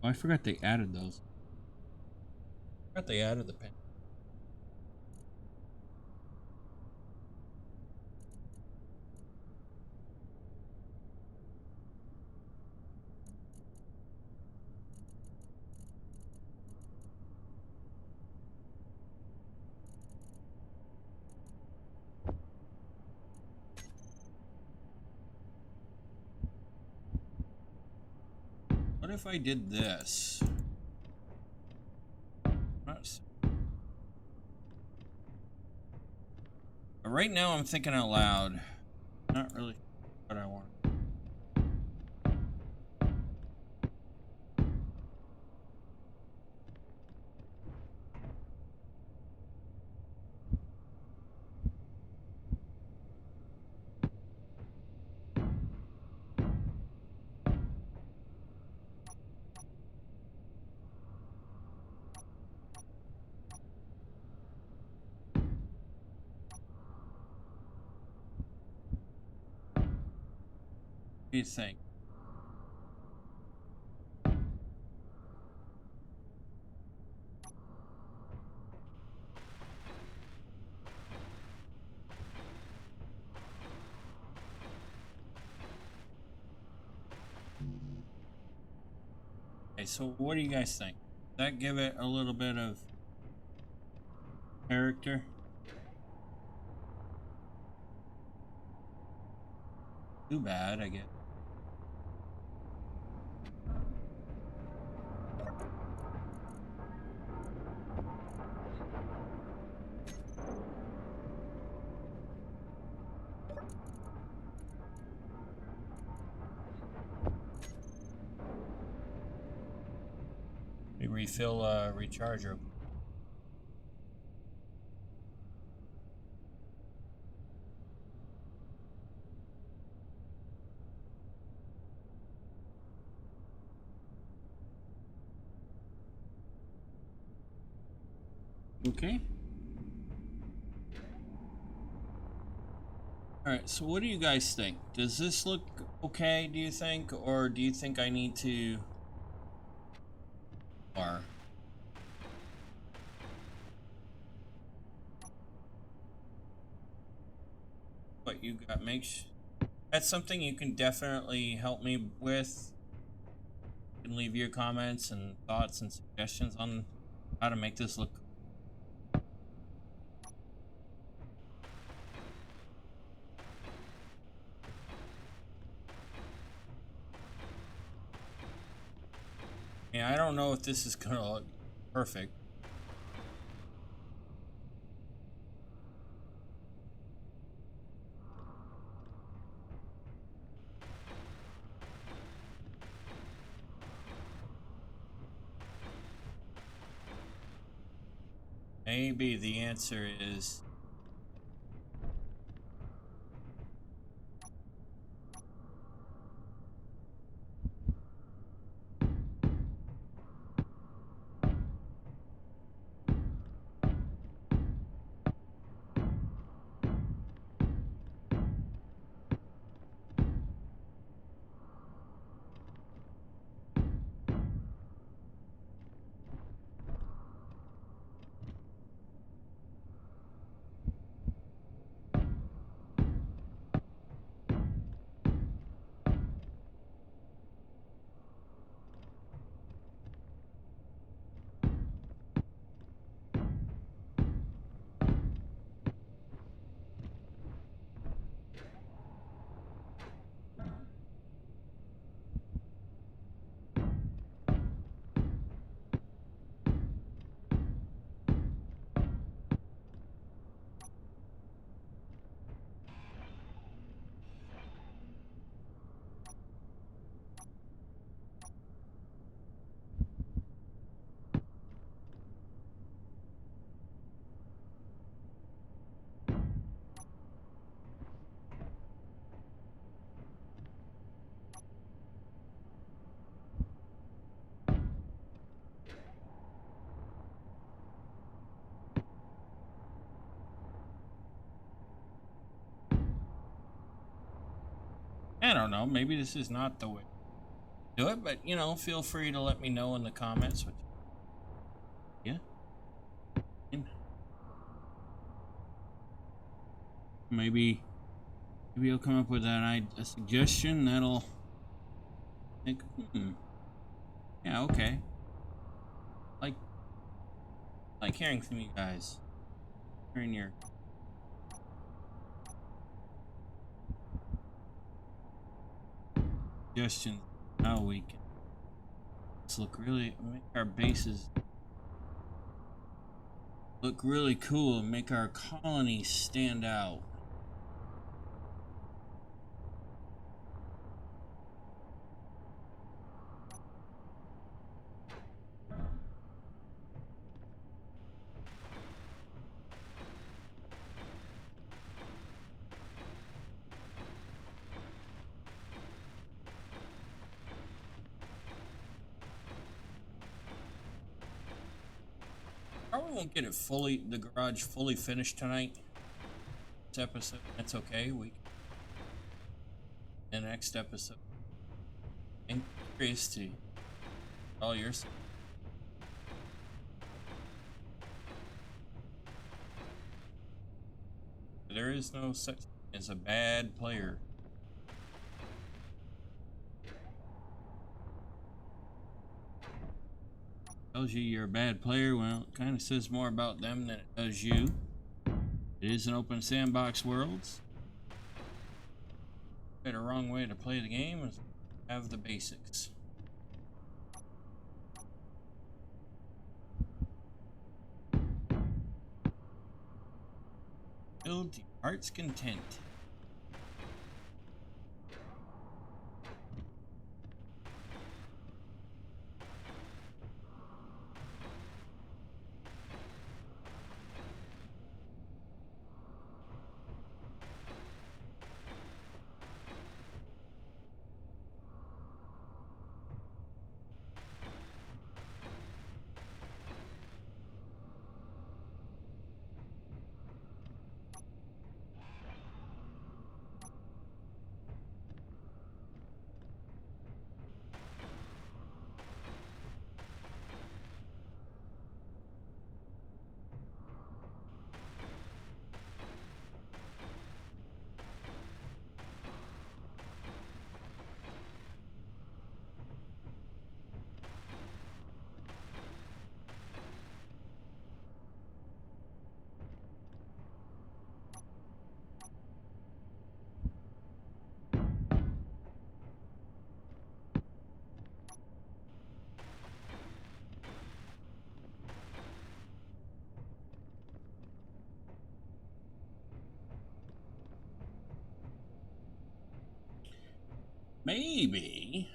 Oh, I forgot they added those. I forgot they added the pen. What if I did this? But right now I'm thinking out loud. Not really what I want. What do you think? Okay, so what do you guys think? Does that give it a little bit of character? Too bad, I guess. refill recharger. Okay. Alright, so what do you guys think? Does this look okay, do you think? Or do you think I need to... Or... What you got makes... That's something you can definitely help me with. You can leave your comments and thoughts and suggestions on how to make this look. Yeah, I don't know if this is gonna look perfect. Maybe the answer is... I don't know, maybe this is not the way to do it, but you know, feel free to let me know in the comments what you... Yeah. Maybe you'll come up with a suggestion that'll think, yeah, okay. Like hearing from you guys. Hearing your suggestions, how we can make our bases look really cool and make our colony stand out. Probably won't get it the garage fully finished tonight. This episode, that's okay. The next episode, I'm curious to all yours. There is no such thing as a bad player. Tells you you're a bad player, well, it kind of says more about them than it does you. It is an open sandbox world. The wrong way to play the game is have the basics. Build to heart's content. maybe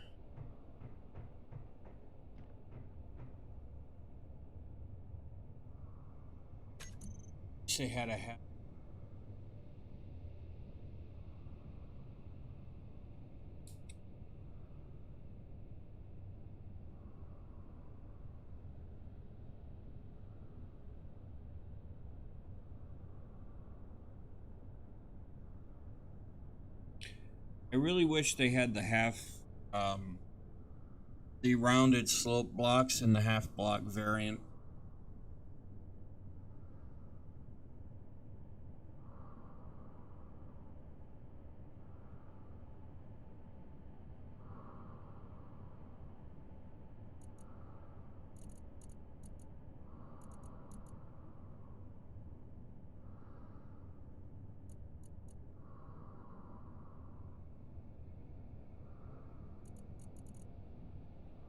they had a half. I really wish they had the half, the rounded slope blocks in the half block variant.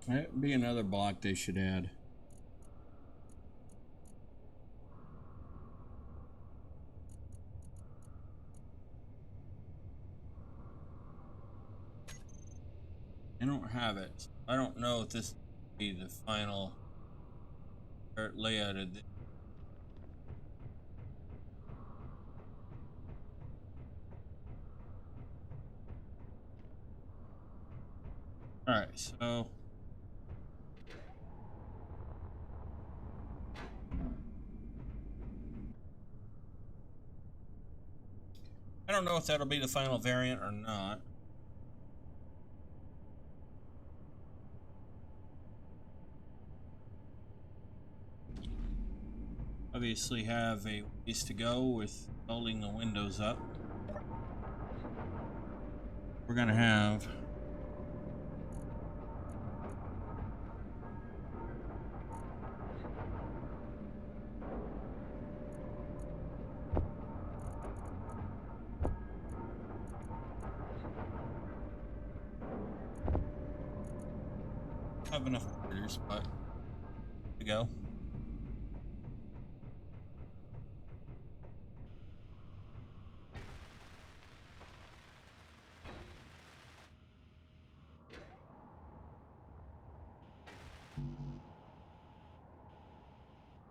That'd be another block they should add. I don't have it. I don't know if this will be the final layout of this. Alright, so I don't know if that'll be the final variant or not. Obviously have a ways to go with holding the windows up. We're gonna have enough orders, but to go.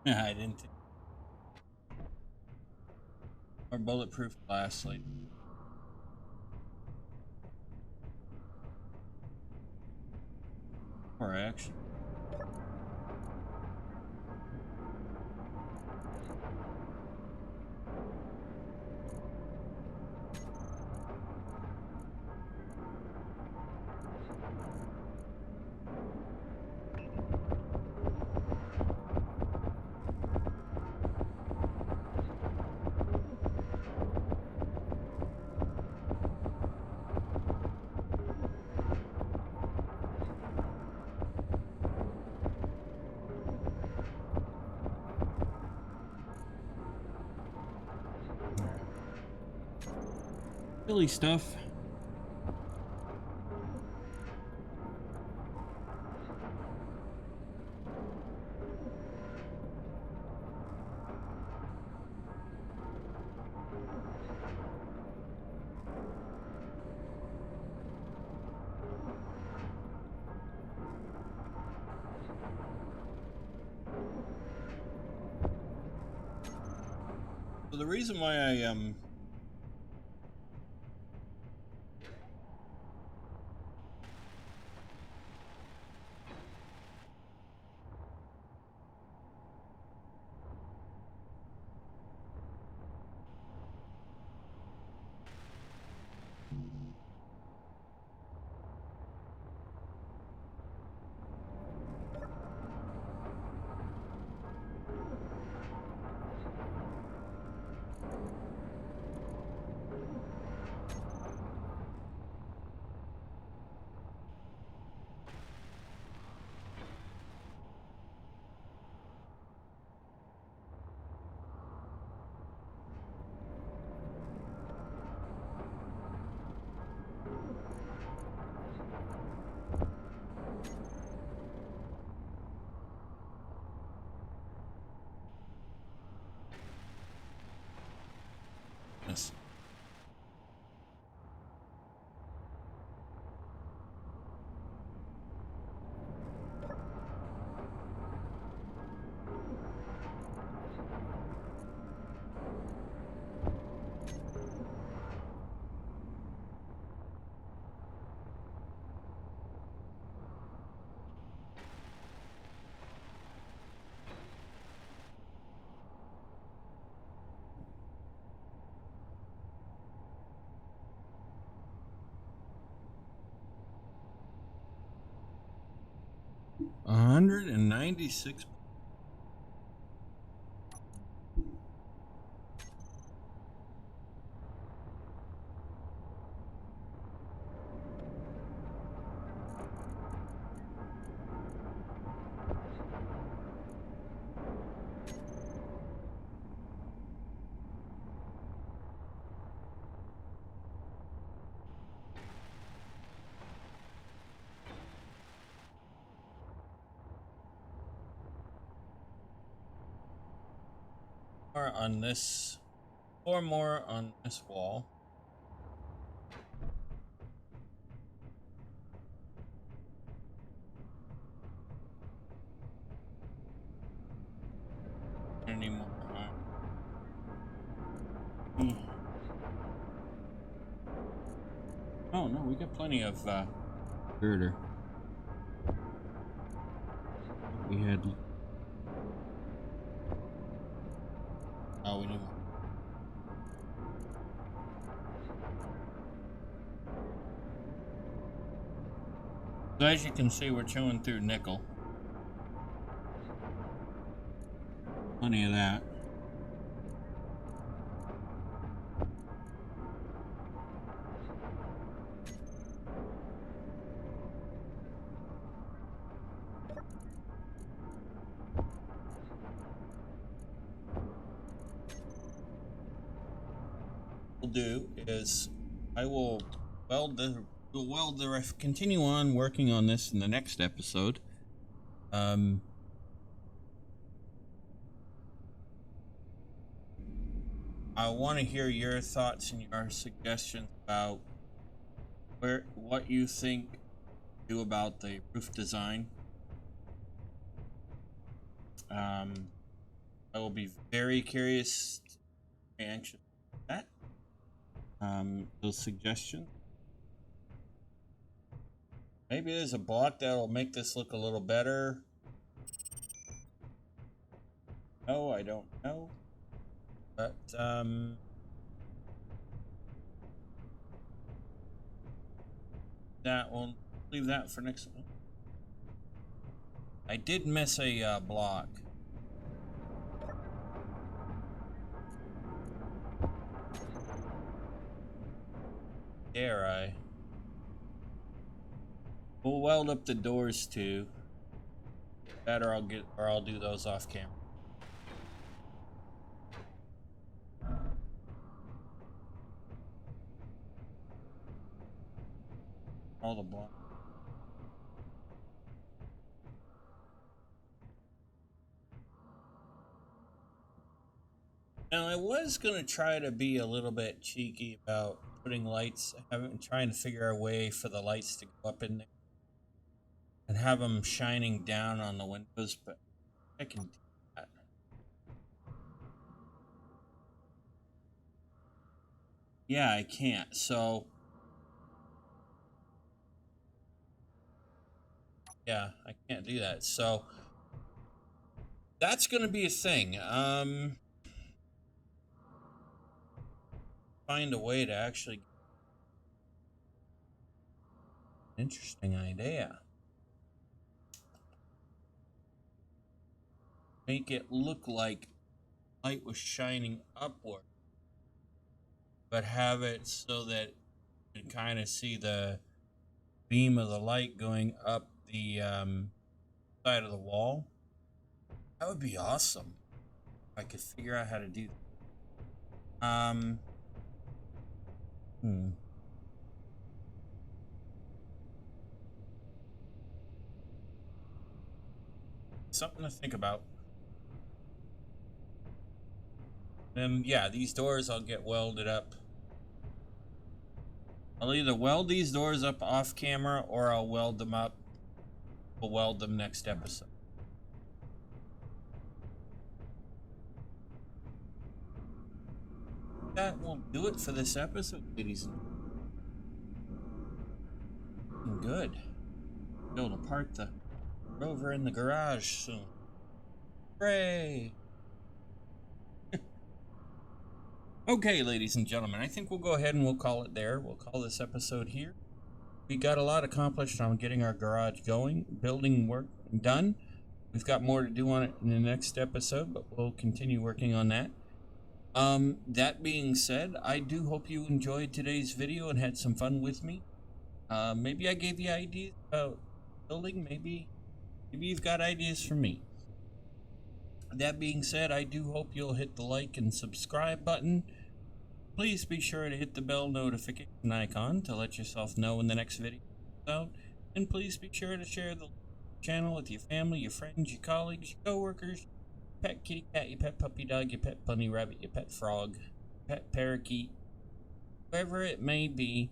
Yeah, I didn't. Or bulletproof glass, like. Or actually. Silly stuff. So the reason why I 196. On this, 4 more on this wall. Any more? Oh no, we got plenty of girder. We had. Oh, we need more. So as you can see, we're chewing through nickel. Plenty of that. What we'll do is I will continue on working on this in the next episode. I want to hear your thoughts and your suggestions about what you think do about the roof design. I will be very curious, very anxious for that. Those suggestions. Maybe there's a block that'll make this look a little better. No, I don't know. But that we'll leave that for next one. I did miss a block. Dare I? We'll weld up the doors too. That or I'll do those off camera. All the blocks. Now I was gonna try to be a little bit cheeky about putting lights, trying to figure a way for the lights to go up in there and have them shining down on the windows, but I can do that. Yeah, I can't. So yeah, I can't do that. So that's gonna be a thing. Find a way to actually. Interesting idea. Make it look like light was shining upward, but have it so that you can kind of see the beam of the light going up the side of the wall. That would be awesome if I could figure out how to do that. Something to think about. Yeah, these doors I'll get welded up. I'll either weld these doors up off camera or I'll weld them up. We'll weld them next episode. That won't do it for this episode, ladies and gentlemen. Good. Be able to park the Rover in the garage soon. Hooray! Okay, ladies and gentlemen, I think we'll go ahead and we'll call it there. We'll call this episode here. We got a lot accomplished on getting our garage going, building work done. We've got more to do on it in the next episode, but we'll continue working on that. That being said, I do hope you enjoyed today's video and had some fun with me. Maybe I gave you ideas about building. Maybe you've got ideas for me. That being said, I do hope you'll hit the like and subscribe button. Please be sure to hit the bell notification icon to let yourself know when the next video is out. And please be sure to share the channel with your family, your friends, your colleagues, your coworkers, your pet kitty cat, your pet puppy dog, your pet bunny rabbit, your pet frog, pet parakeet, whoever it may be.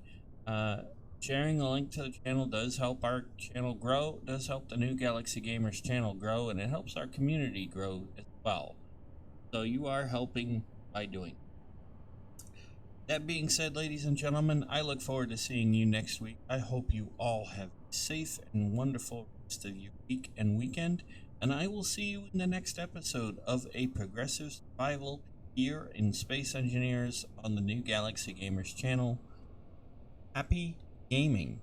Sharing a link to the channel does help our channel grow, does help the New Galaxy Gamers channel grow, and it helps our community grow as well. So you are helping by doing it. That being said, ladies and gentlemen, I look forward to seeing you next week. I hope you all have a safe and wonderful rest of your week and weekend, and I will see you in the next episode of A Progressive Survival here in Space Engineers on the New Galaxy Gamers channel. Happy gaming.